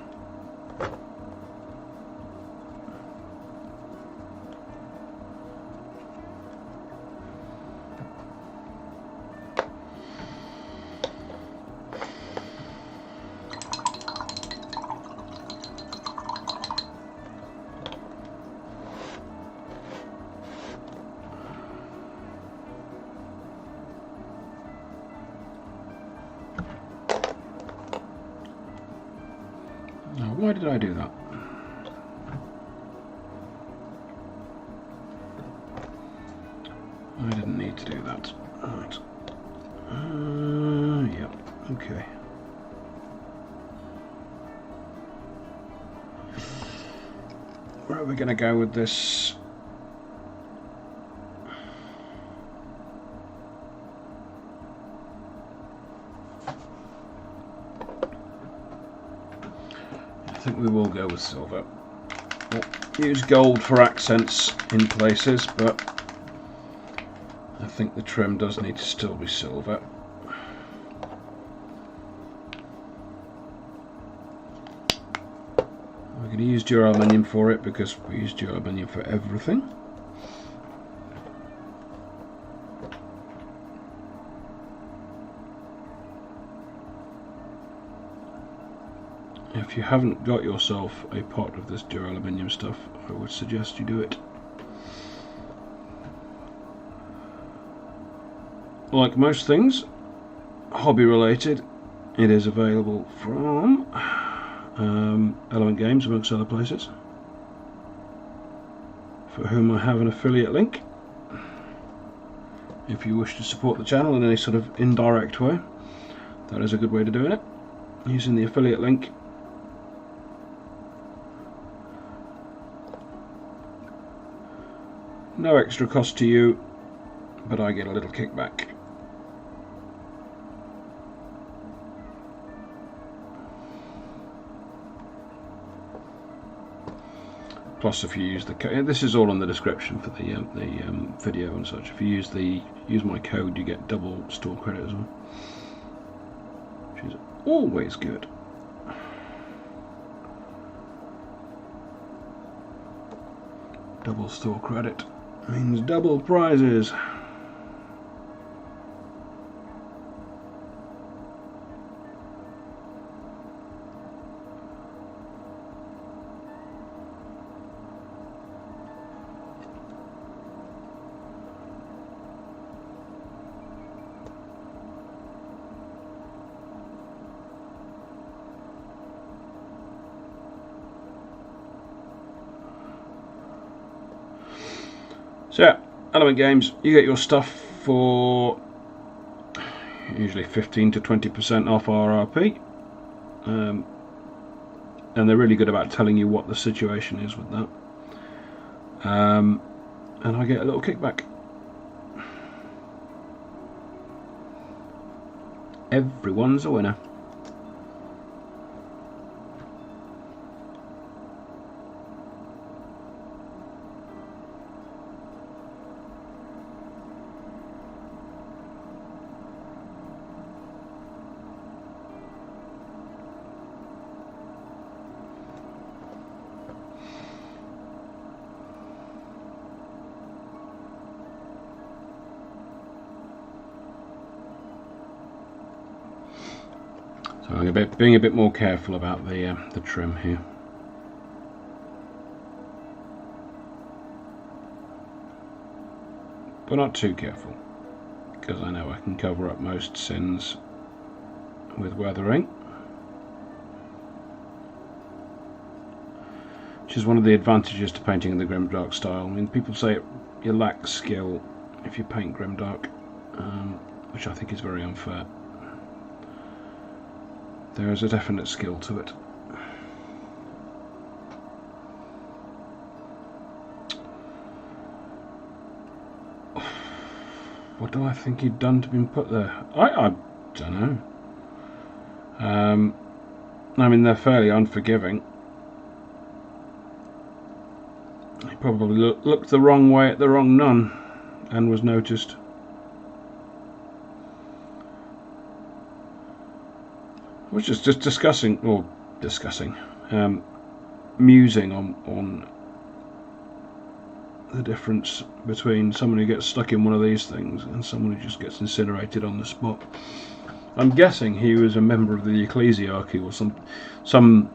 Speaker 1: Now, why did I do that? I didn't need to do that. Right. Yeah, okay. Where are we going to go with this? I think we will go with silver. We'll use gold for accents in places, but I think the trim does need to still be silver. We're going to use duraluminium for it because we use duraluminium for everything. If you haven't got yourself a pot of this duraluminium stuff, I would suggest you do it. Like most things hobby related, It is available from Element Games, amongst other places, for whom I have an affiliate link. If you wish to support the channel in any sort of indirect way, that is a good way to doing it, using the affiliate link. No extra cost to you, but I get a little kickback. Plus, if you use the code, this is all in the description for the video and such. If you use my code, you get double store credit as well, which is always good. Double store credit means double prizes. So yeah, Element Games, you get your stuff for usually 15 to 20% off RRP, and they're really good about telling you what the situation is with that, and I get a little kickback. Everyone's a winner. So I'm being a bit more careful about the trim here. But not too careful, because I know I can cover up most sins with weathering, which is one of the advantages to painting in the grimdark style. I mean, people say you lack skill if you paint grimdark, which I think is very unfair. There is a definite skill to it. What do I think he'd done to been put there? I don't know. I mean, they're fairly unforgiving. He probably looked the wrong way at the wrong nun and was noticed. I was just discussing, musing on the difference between someone who gets stuck in one of these things and someone who just gets incinerated on the spot. I'm guessing he was a member of the ecclesiarchy or some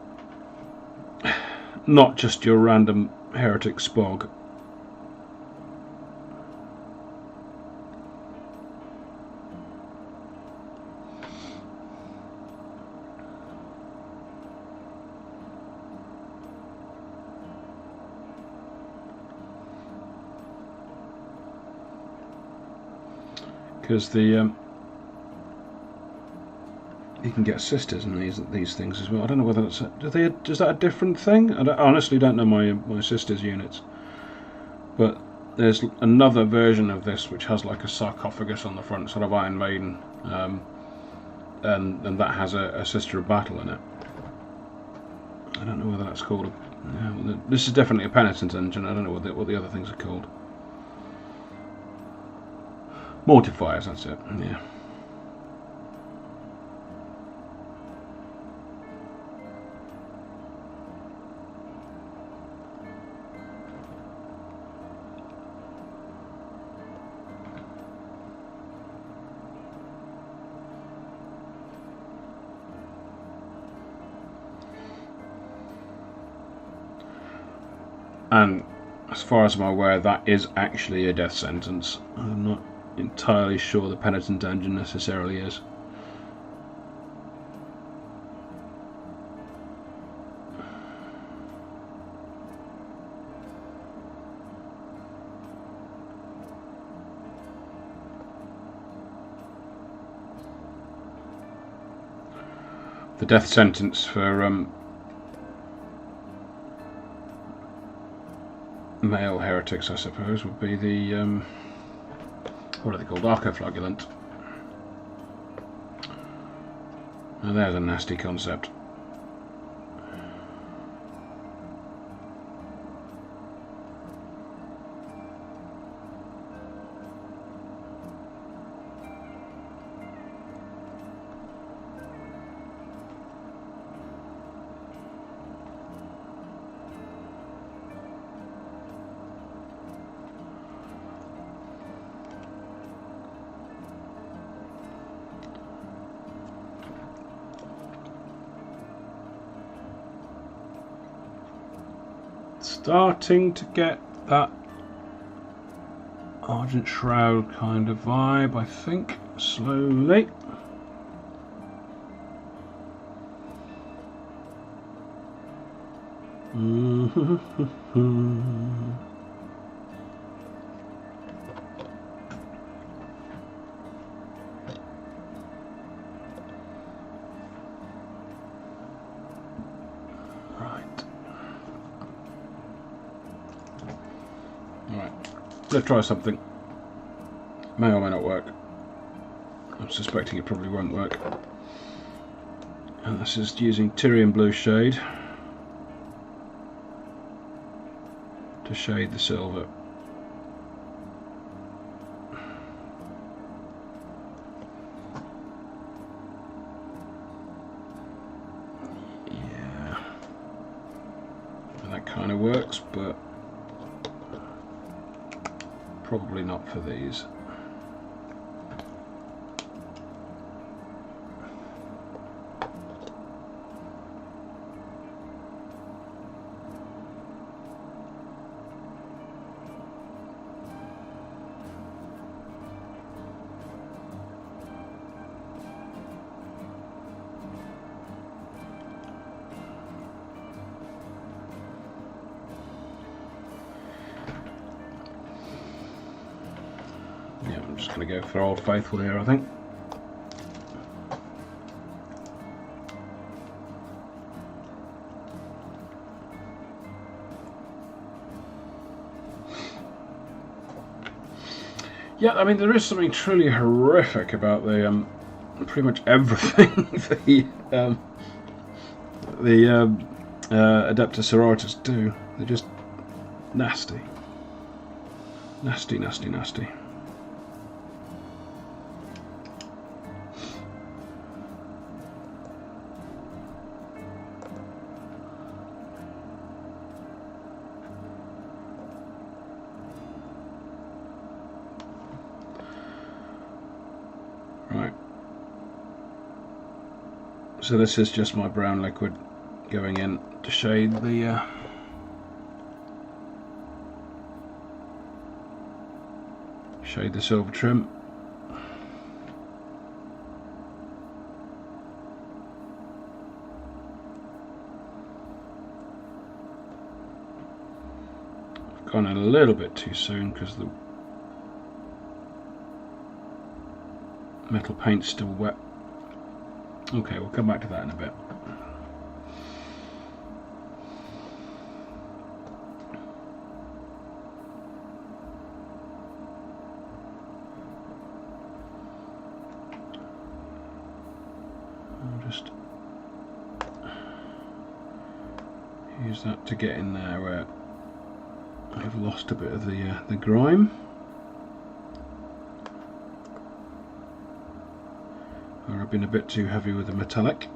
Speaker 1: not just your random heretic spog. Because you can get sisters in these things as well. I don't know whether that's is that a different thing? I honestly don't know my sisters units, but there's another version of this which has like a sarcophagus on the front, sort of Iron Maiden, and that has a Sister of Battle in it. I don't know whether that's called this is definitely a Penitent engine. I don't know what the other things are called. Mortifiers, that's it, yeah. And as far as I'm aware, that is actually a death sentence. I'm not entirely sure the Penitent engine necessarily is. the death sentence for male heretics, I suppose, would be the what are they called? Archoflagellant. Now there's a nasty concept. Starting to get that Argent Shroud kind of vibe, I think, slowly. Let's try something. May or may not work. I'm suspecting it probably won't work. And this is using Tyrian Blue shade to shade the silver. Yeah, and that kind of works, but probably not for these. I'm just going to go for Old Faithful here, I think. Yeah, I mean, there is something truly horrific about the pretty much everything the Adeptus Sororitas do. They're just nasty. Nasty, nasty, nasty. Right. So this is just my brown liquid going in to shade the silver trim. I've gone in a little bit too soon because the metal paint's still wet. Okay, we'll come back to that in a bit. I'll just use that to get in there where I've lost a bit of the grime. Or I've been a bit too heavy with the metallic.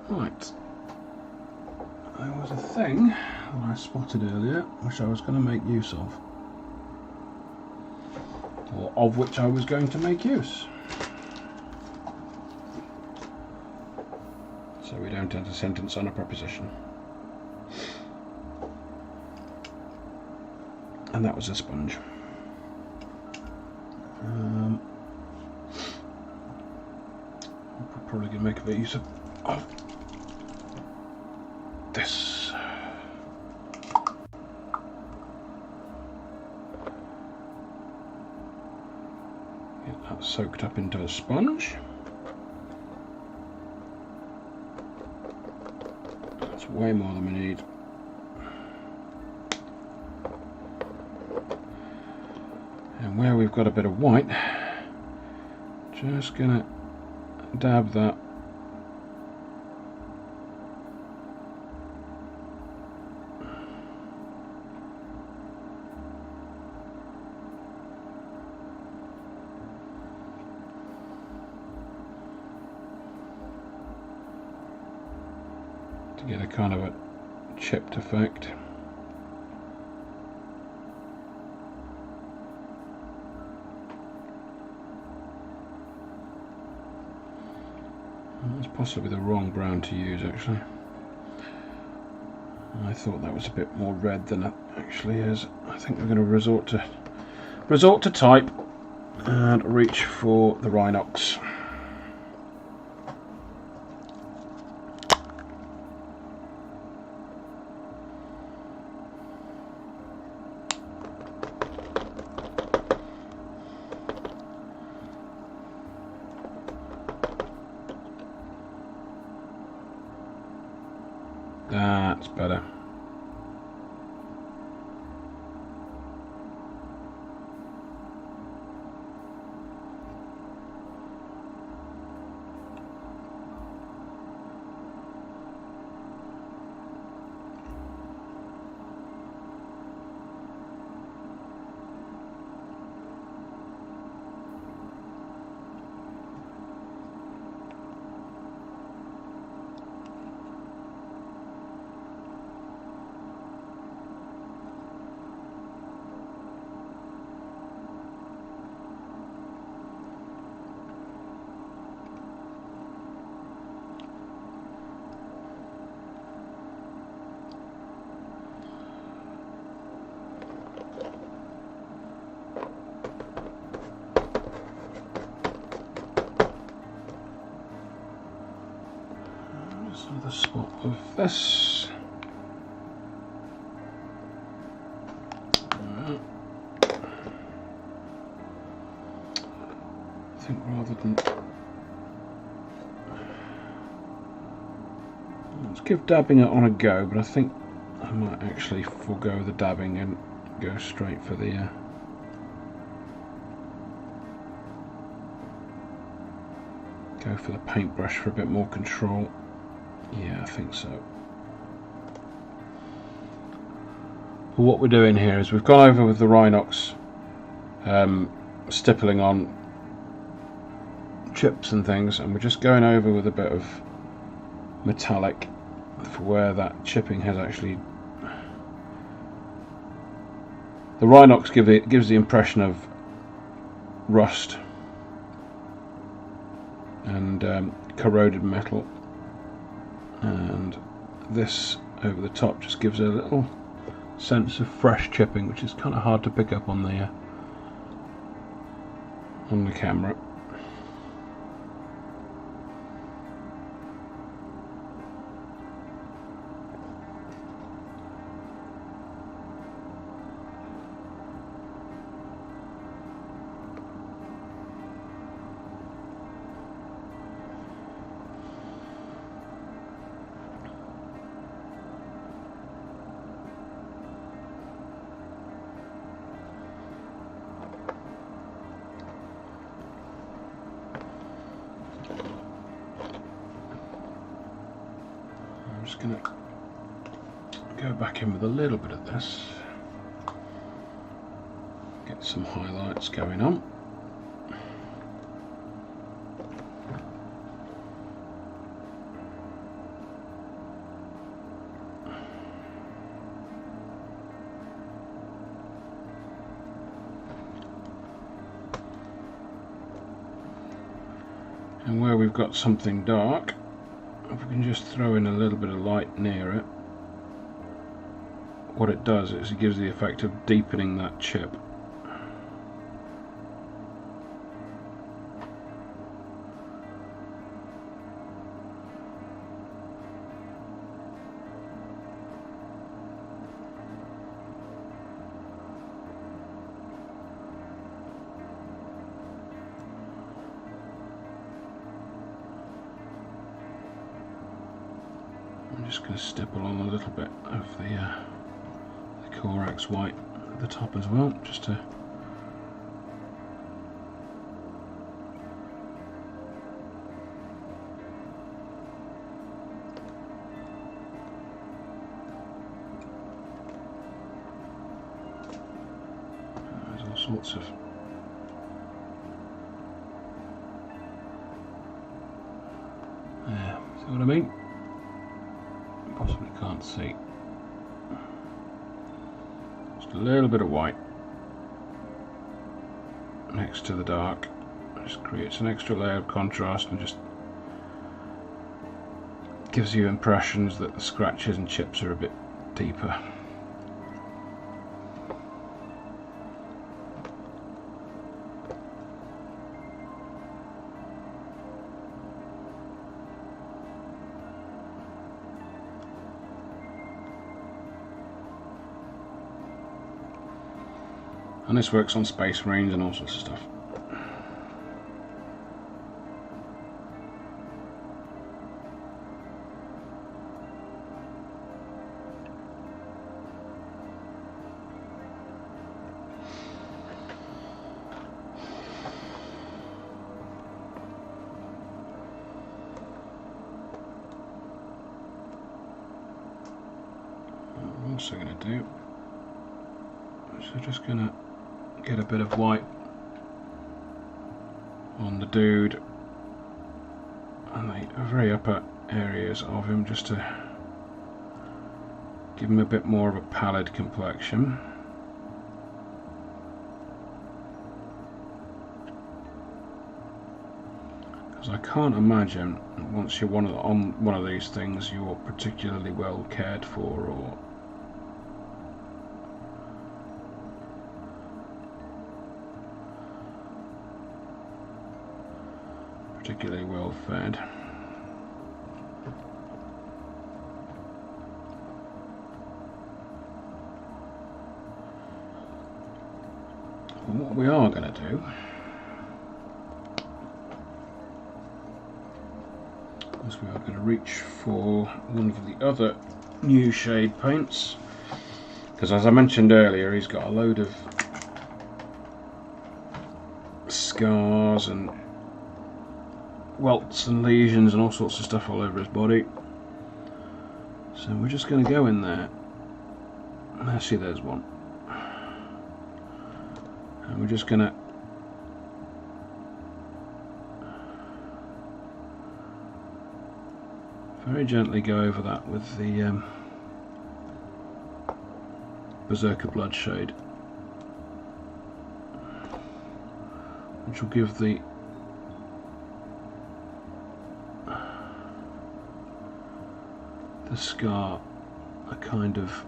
Speaker 1: Right, there was a thing that I spotted earlier which I was going to make use of. Or of which I was going to make use. So we don't end a sentence on a preposition. And that was a sponge. I'm probably going to make a bit of use of this. Get that soaked up into a sponge. That's way more than we need. And where we've got a bit of white, just gonna dab that to get a kind of a chipped effect. That's possibly the wrong brown to use, actually. I thought that was a bit more red than it actually is. I think we're going to resort to type and reach for the Rhinox. That's better. Another spot of this. I think rather than let's give dabbing it on a go, but I think I might actually forego the dabbing and go straight for the paintbrush for a bit more control. Yeah, I think so. But what we're doing here is we've gone over with the Rhinox, stippling on chips and things, and we're just going over with a bit of metallic for where that chipping has actually. The Rhinox gives the impression of rust and corroded metal. And this over the top just gives a little sense of fresh chipping, which is kind of hard to pick up on the camera. I'm just going to go back in with a little bit of this, get some highlights going on. And where we've got something dark, if we can just throw in a little bit of light near it, what it does is it gives the effect of deepening that chip. I'm just going to stipple on a little bit of the Corax white at the top as well, just to there's all sorts of see what I mean? Possibly can't see. Just a little bit of white next to the dark. Just creates an extra layer of contrast and just gives you impressions that the scratches and chips are a bit deeper. And this works on space marines and all sorts of stuff. What I'm also going to do, so just going to get a bit of white on the dude and the very upper areas of him, just to give him a bit more of a pallid complexion. Because I can't imagine once you're on one of these things you're particularly well cared for or particularly well fed. Well, what we are going to do is we are going to reach for one of the other new shade paints, because as I mentioned earlier, he's got a load of scars and welts and lesions and all sorts of stuff all over his body. So we're just going to go in there. Actually, there's one. And we're just going to very gently go over that with the Berserker Blood shade, which will give the scar a kind of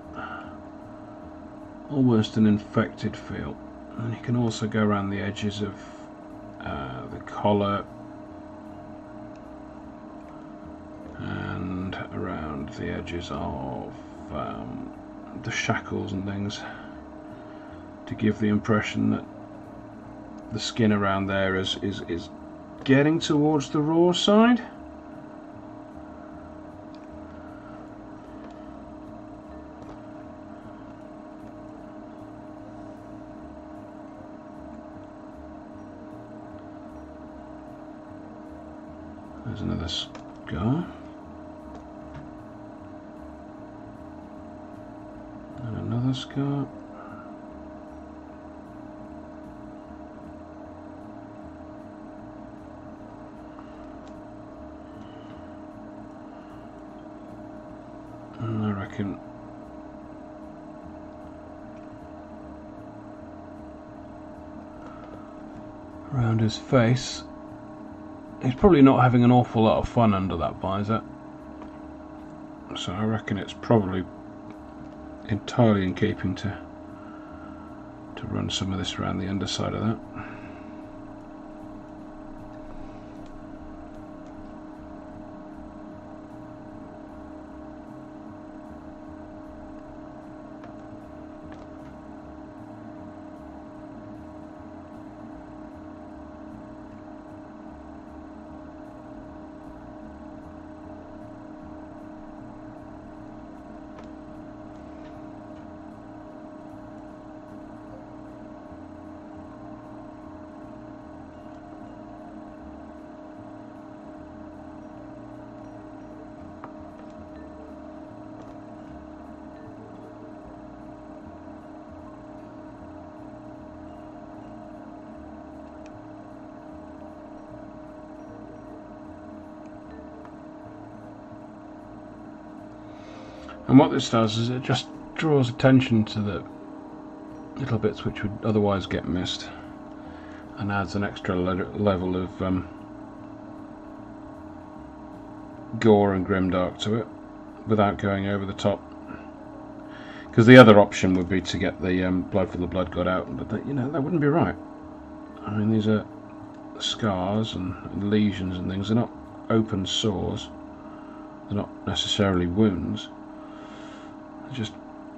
Speaker 1: almost an infected feel. And you can also go around the edges of the collar and around the edges of the shackles and things, to give the impression that the skin around there is getting towards the raw side. There's another scar. And another scar. And I reckon around his face He's probably not having an awful lot of fun under that visor, so I reckon it's probably entirely in keeping to run some of this around the underside of that. And what this does is it just draws attention to the little bits which would otherwise get missed, and adds an extra level of gore and grimdark to it without going over the top. Because the other option would be to get the blood for the blood god out, but that, you know, that wouldn't be right. I mean, these are scars and lesions and things. They're not open sores. They're not necessarily wounds. They're just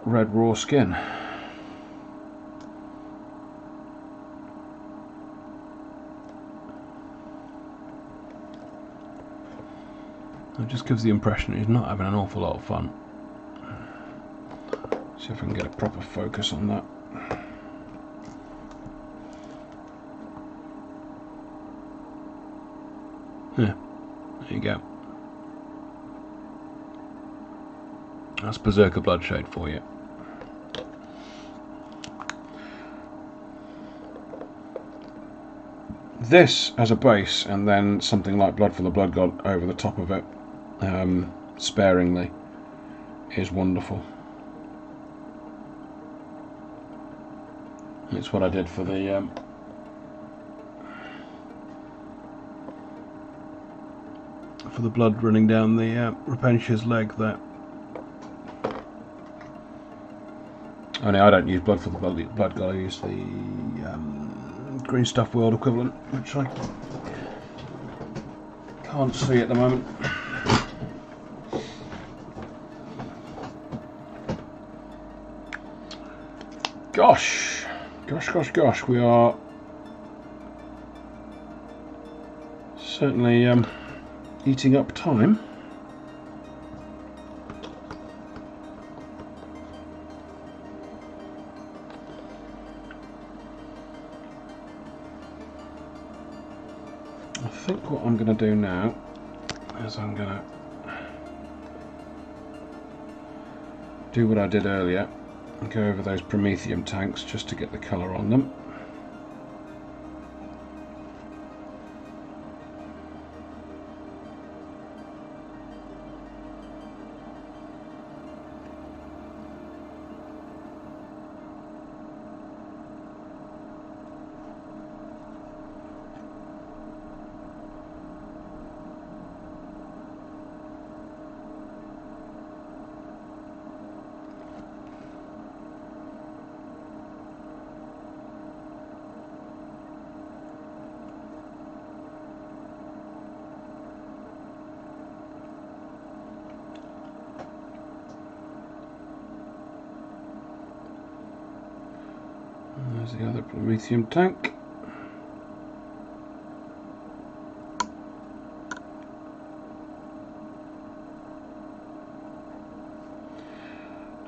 Speaker 1: red raw skin. It just gives the impression he's not having an awful lot of fun. See if I can get a proper focus on that. Yeah, there you go. That's Berserker Bloodshade for you. This as a base, and then something like Blood for the Blood God over the top of it, sparingly, is wonderful. It's what I did for the blood running down the Repentia's leg there. Only I don't use Blood for the Blood God, I use the Green Stuff World equivalent, which I can't see at the moment. Gosh, we are certainly eating up time. I think what I'm going to do now is I'm going to do what I did earlier and go over those Prometheum tanks just to get the colour on them. There's the other Prometheum tank.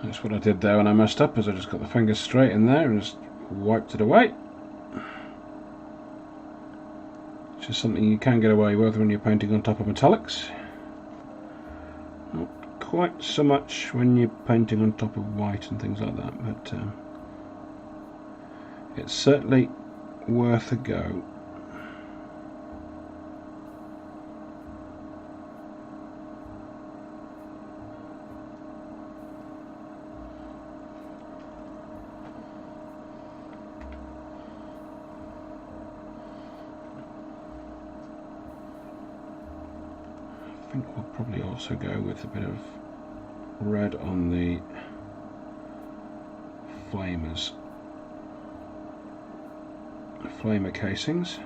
Speaker 1: That's what I did there when I messed up, is I just got the fingers straight in there and just wiped it away. Which is something you can get away with when you're painting on top of metallics. Not quite so much when you're painting on top of white and things like that, but it's certainly worth a go. think we'll probably also go with a bit of red on the flamer casings.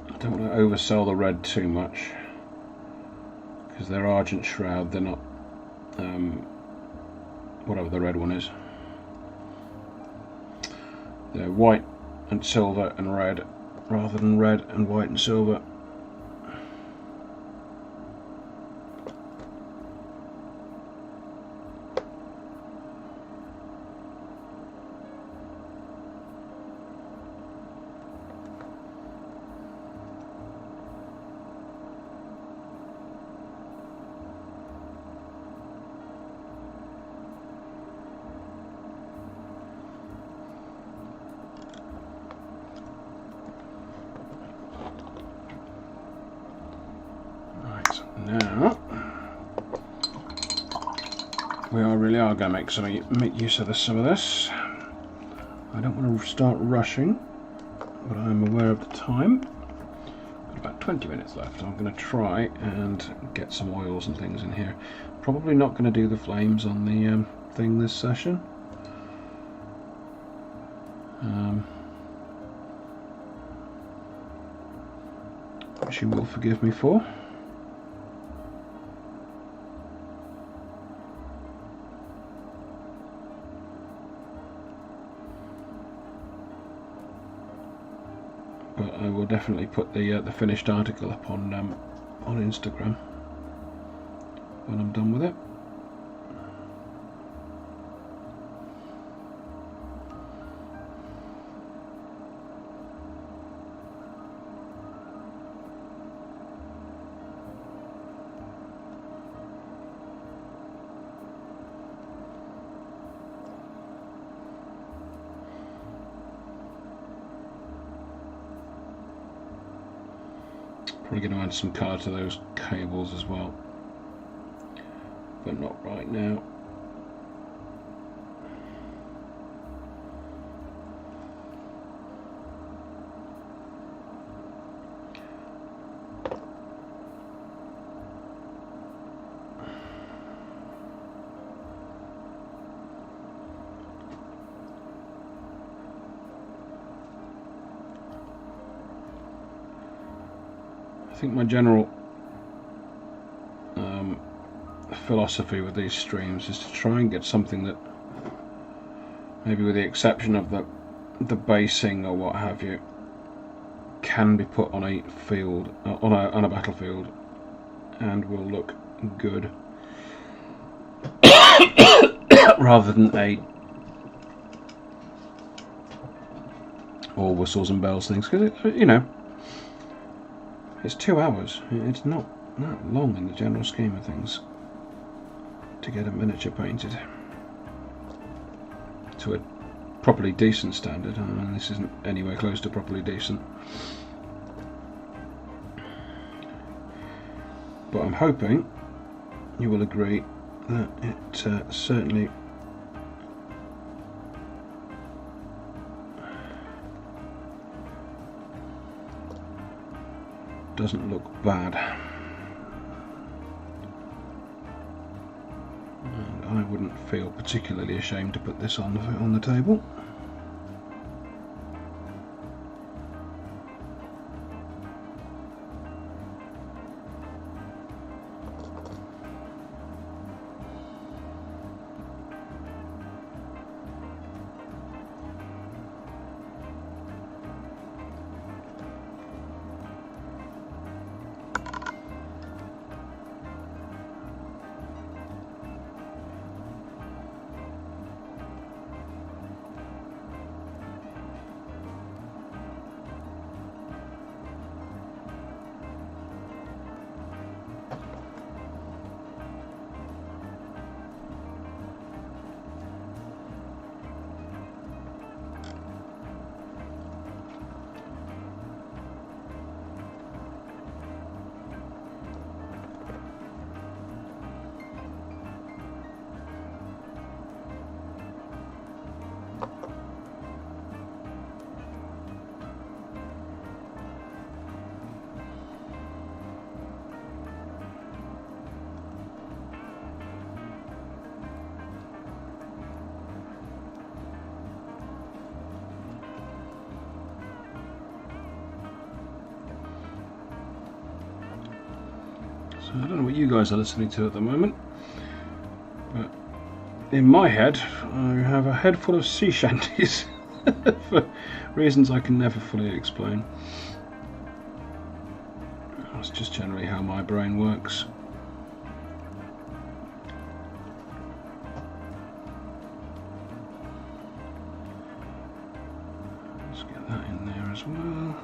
Speaker 1: I don't want to oversell the red too much because they're Argent Shroud, they're not whatever the red one is. They're white and silver and red rather than red and white and silver. Now we really are going to make use of some of this. I don't want to start rushing, but I'm aware of the time. Got about 20 minutes left. I'm going to try and get some oils and things in here. Probably not going to do the flames on the thing this session. Which you will forgive me for. But I will definitely put the finished article up on Instagram when I'm done with it. Probably going to add some colour to those cables as well, but not right now. I think my general philosophy with these streams is to try and get something that, maybe with the exception of the basing or what have you, can be put on a field, on a battlefield, and will look good, rather than all whistles and bells things, because you know, it's 2 hours. It's not that long in the general scheme of things to get a miniature painted to a properly decent standard. I mean, this isn't anywhere close to properly decent, but I'm hoping you will agree that it certainly doesn't look bad, and I wouldn't feel particularly ashamed to put this on the table. So I don't know what you guys are listening to at the moment, but in my head I have a head full of sea shanties for reasons I can never fully explain. That's just generally how my brain works. Let's get that in there as well.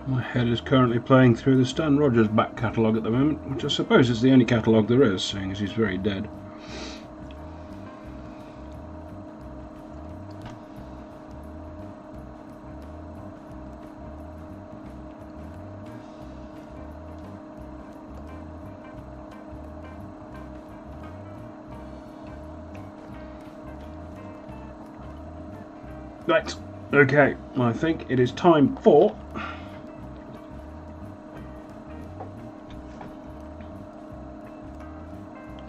Speaker 1: My head is currently playing through the Stan Rogers back catalogue at the moment, which I suppose is the only catalogue there is, seeing as he's very dead. Right, okay, I think it is time for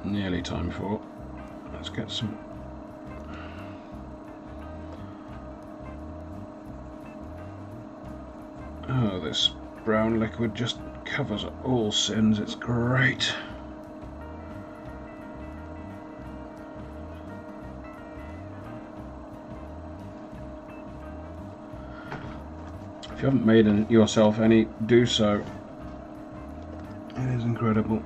Speaker 1: nearly time for. Let's get some. Oh, this brown liquid just covers all sins. It's great. If you haven't made yourself any, do so. It is incredible.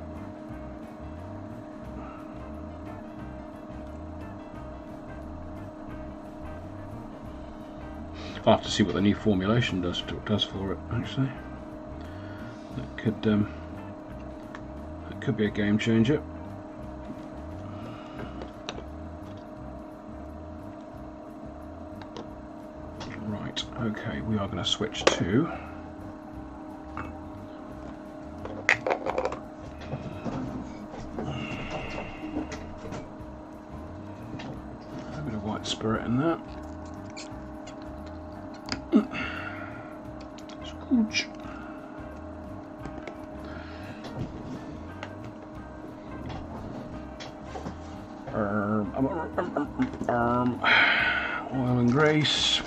Speaker 1: I'll have to see what the new formulation does for it. Actually, that could be a game changer. Right. Okay, we are going to switch to a bit of white spirit in there. Scooch. Oil and grease.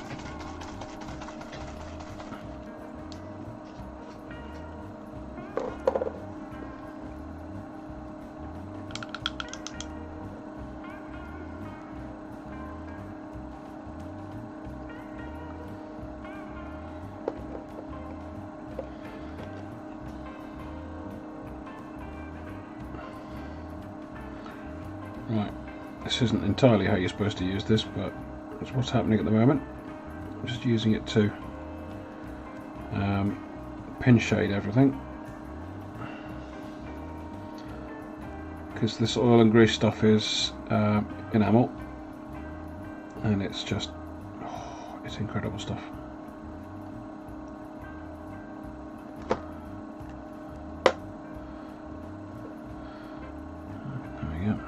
Speaker 1: Right, this isn't entirely how you're supposed to use this, but that's what's happening at the moment. I'm just using it to pin shade everything, because this oil and grease stuff is enamel, and it's just, it's incredible stuff. There we go.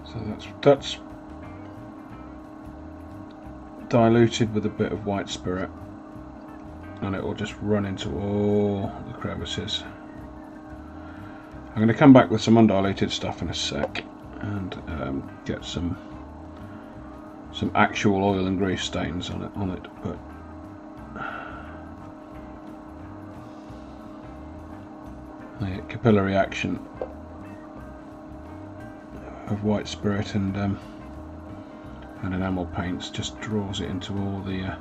Speaker 1: So that's diluted with a bit of white spirit, and it will just run into all the crevices. I'm going to come back with some undiluted stuff in a sec and get some actual oil and grease stains on it, but the capillary action of white spirit and enamel paints just draws it into all the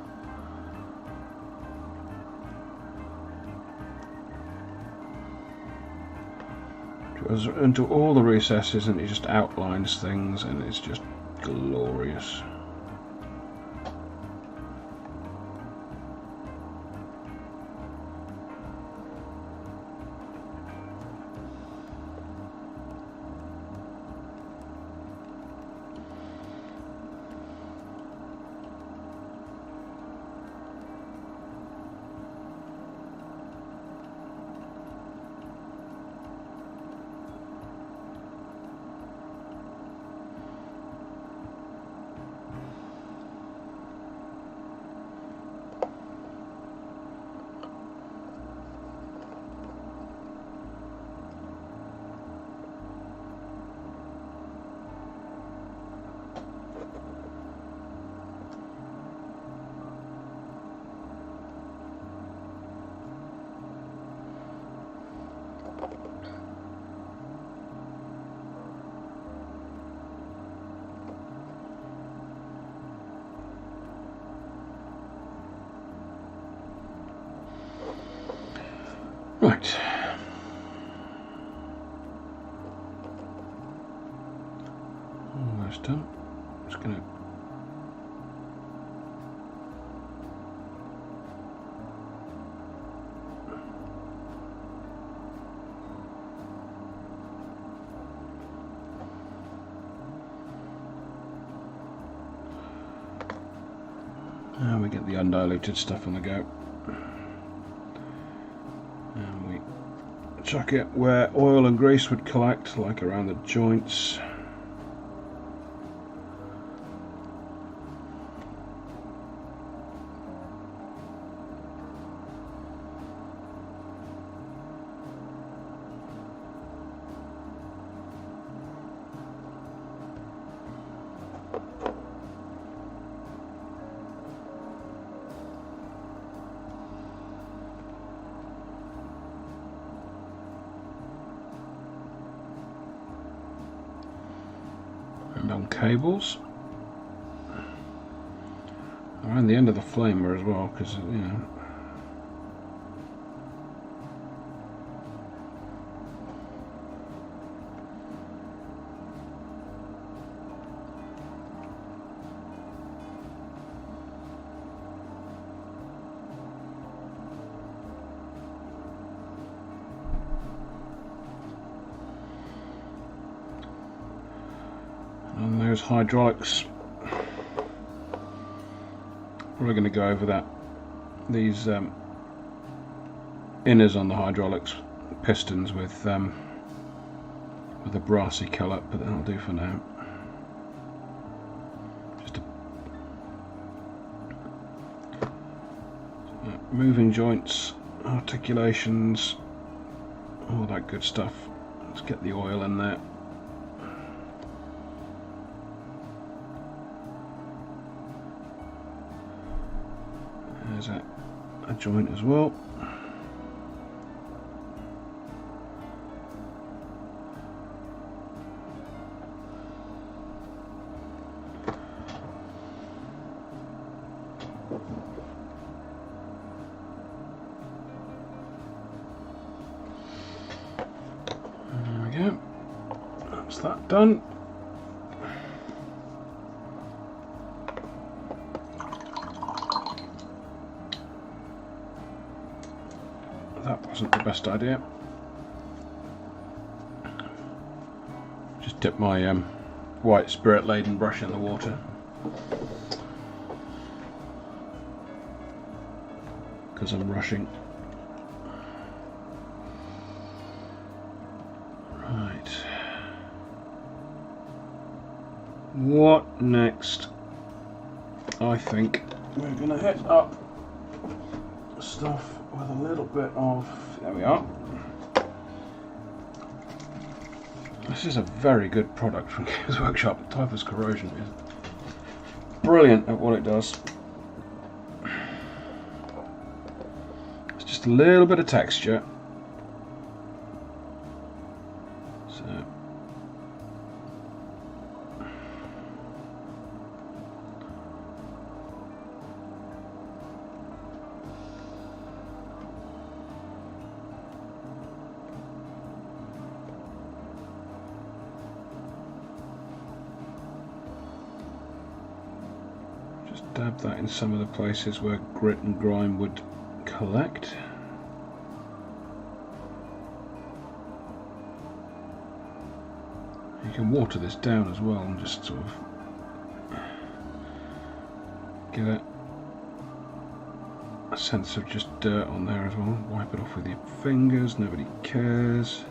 Speaker 1: into all the recesses, and it just outlines things, and it's just glorious. Right. Almost done. Just going to and we get the undiluted stuff on the go. And we chuck it where oil and grease would collect, like around the joints. And on cables around the end of the flamer as well, because you know. And those hydraulics, probably going to go over that. These inners on the hydraulics pistons with a brassy colour, but that'll do for now. Just moving joints, articulations, all that good stuff. Let's get the oil in there. There's a joint as well. There we go. That's that done. That wasn't the best idea. Just dip my white spirit laden brush in the water, because I'm rushing. Right. What next? I think we're going to hit up stuff with a little bit of, there we are. This is a very good product from Games Workshop. Typhus Corrosion is brilliant at what it does. It's just a little bit of texture. So dab that in some of the places where grit and grime would collect. You can water this down as well and just sort of get a sense of just dirt on there as well. Wipe it off with your fingers, nobody cares.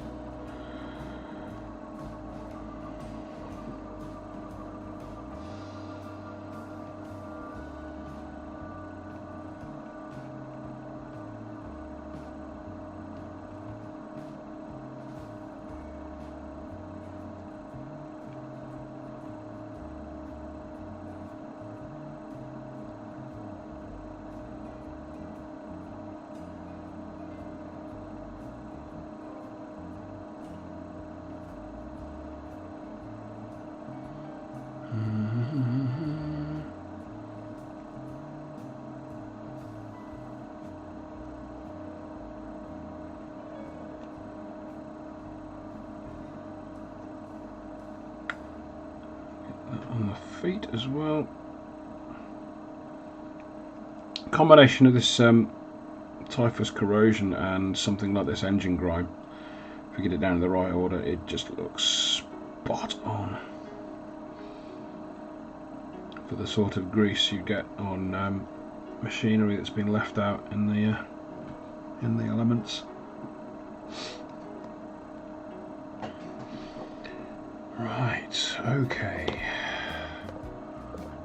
Speaker 1: feet as well. Combination of this typhus corrosion and something like this engine grime, if you get it down in the right order, it just looks spot on for the sort of grease you get on machinery that's been left out in the elements. Right, okay.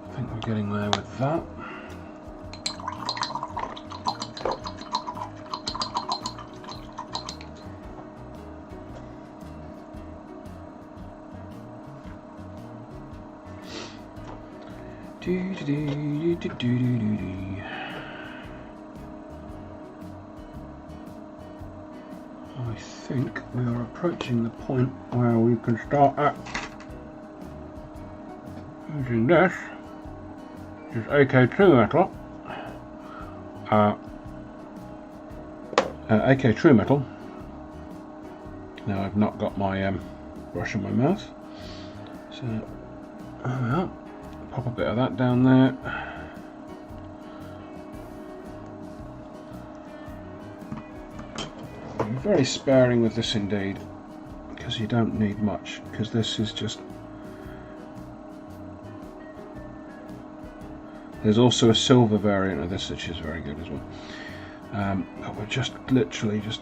Speaker 1: I think we're getting there with that. I think we are approaching the point where we can start at using this. This is AK metal. AK True Metal. Now I've not got my brush in my mouth, so there we are. Pop a bit of that down there. I'm very sparing with this indeed, because you don't need much, because this is just... There's also a silver variant of this which is very good as well. But we're just literally just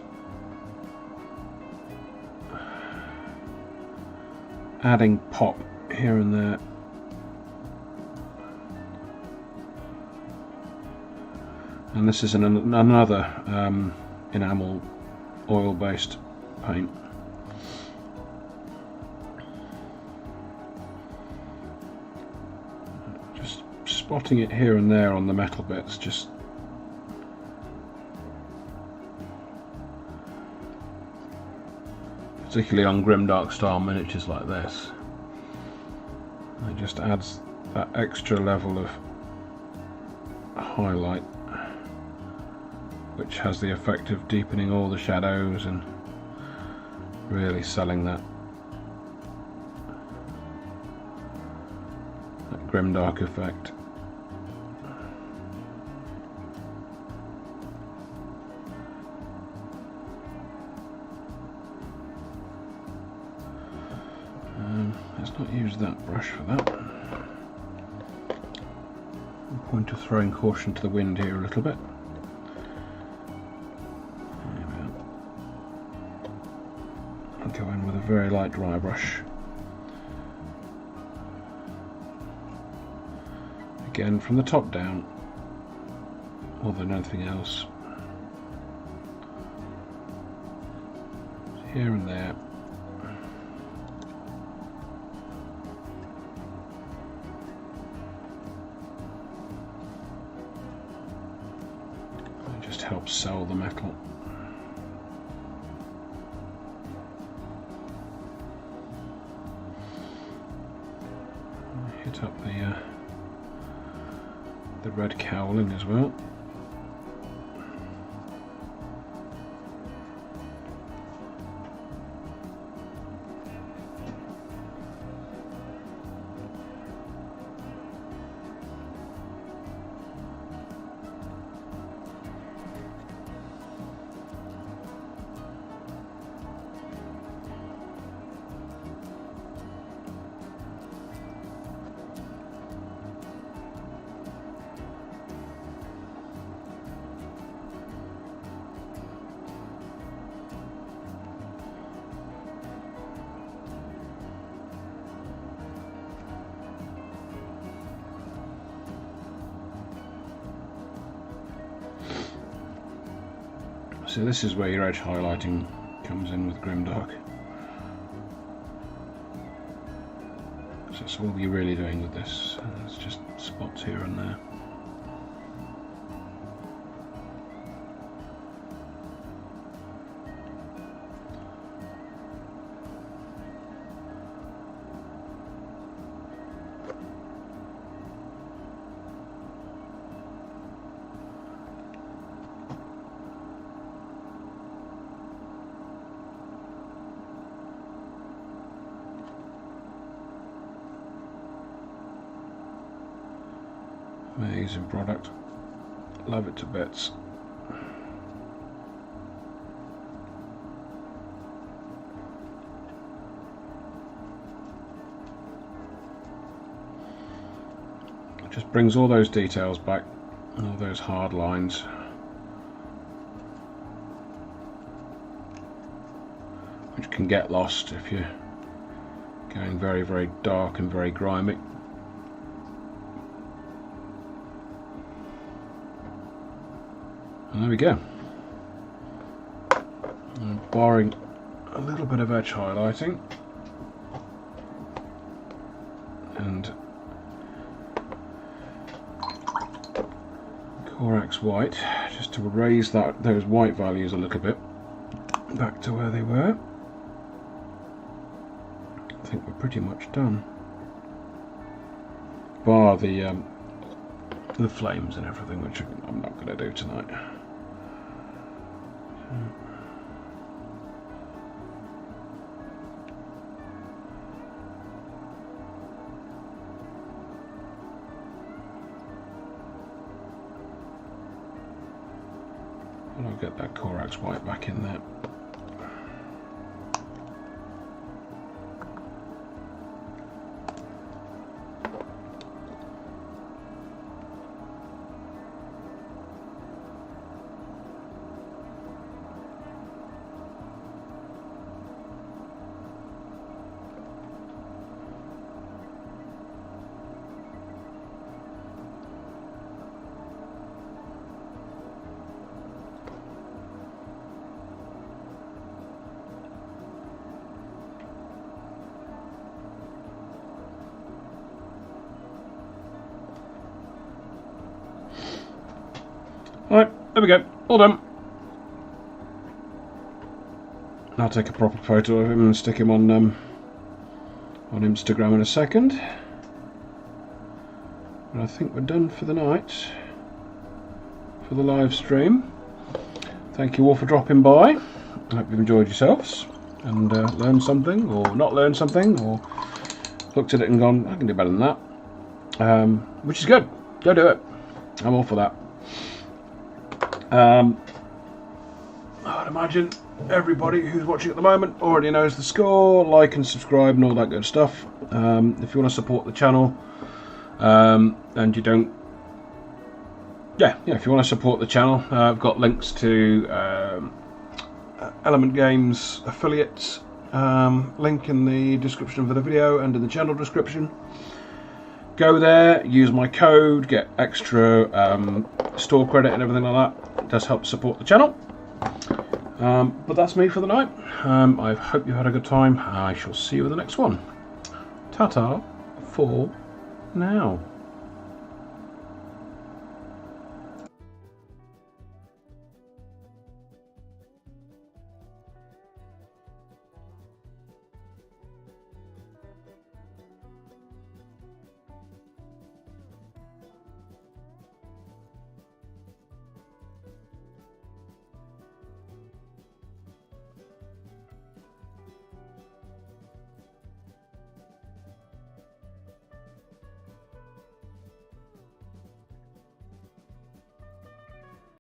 Speaker 1: adding pop here and there. And this is another enamel oil-based paint. Just spotting it here and there on the metal bits, just particularly on grimdark style miniatures like this. It just adds that extra level of highlight, which has the effect of deepening all the shadows and really selling that grimdark effect. Let's not use that brush for that. Point of throwing caution to the wind here a little bit. Go in with a very light dry brush. Again, from the top down, more than anything else. Here and there. It just helps sell the metal. Hit up the red cowling as well. So this is where your edge highlighting comes in with grimdark. So that's all you're really doing with this. It's just spots here and there. amazing product. Love it to bits. It just brings all those details back, all those hard lines. Which can get lost if you're going very, very dark and very grimy. And there we go. I'm barring a little bit of edge highlighting and Corax white, just to raise those white values a little bit back to where they were. I think we're pretty much done, bar the flames and everything, which I'm not going to do tonight. And I'll get that Corax white back in there. Alright, there we go, all done. I'll take a proper photo of him and stick him on Instagram in a second. But I think we're done for the night, for the live stream. Thank you all for dropping by. I hope you've enjoyed yourselves and learned something, or not learned something, or looked at it and gone, I can do better than that. Which is good. Go do it. I'm all for that. I'd imagine everybody who's watching at the moment already knows the score. Like and subscribe and all that good stuff. If you want to support the channel, and you don't, if you want to support the channel, I've got links to Element Games affiliates link in the description of the video and in the channel description. Go there, use my code, get extra store credit and everything like that. It does help support the channel. But that's me for the night. I hope you had a good time. I shall see you in the next one. Ta-ta for now.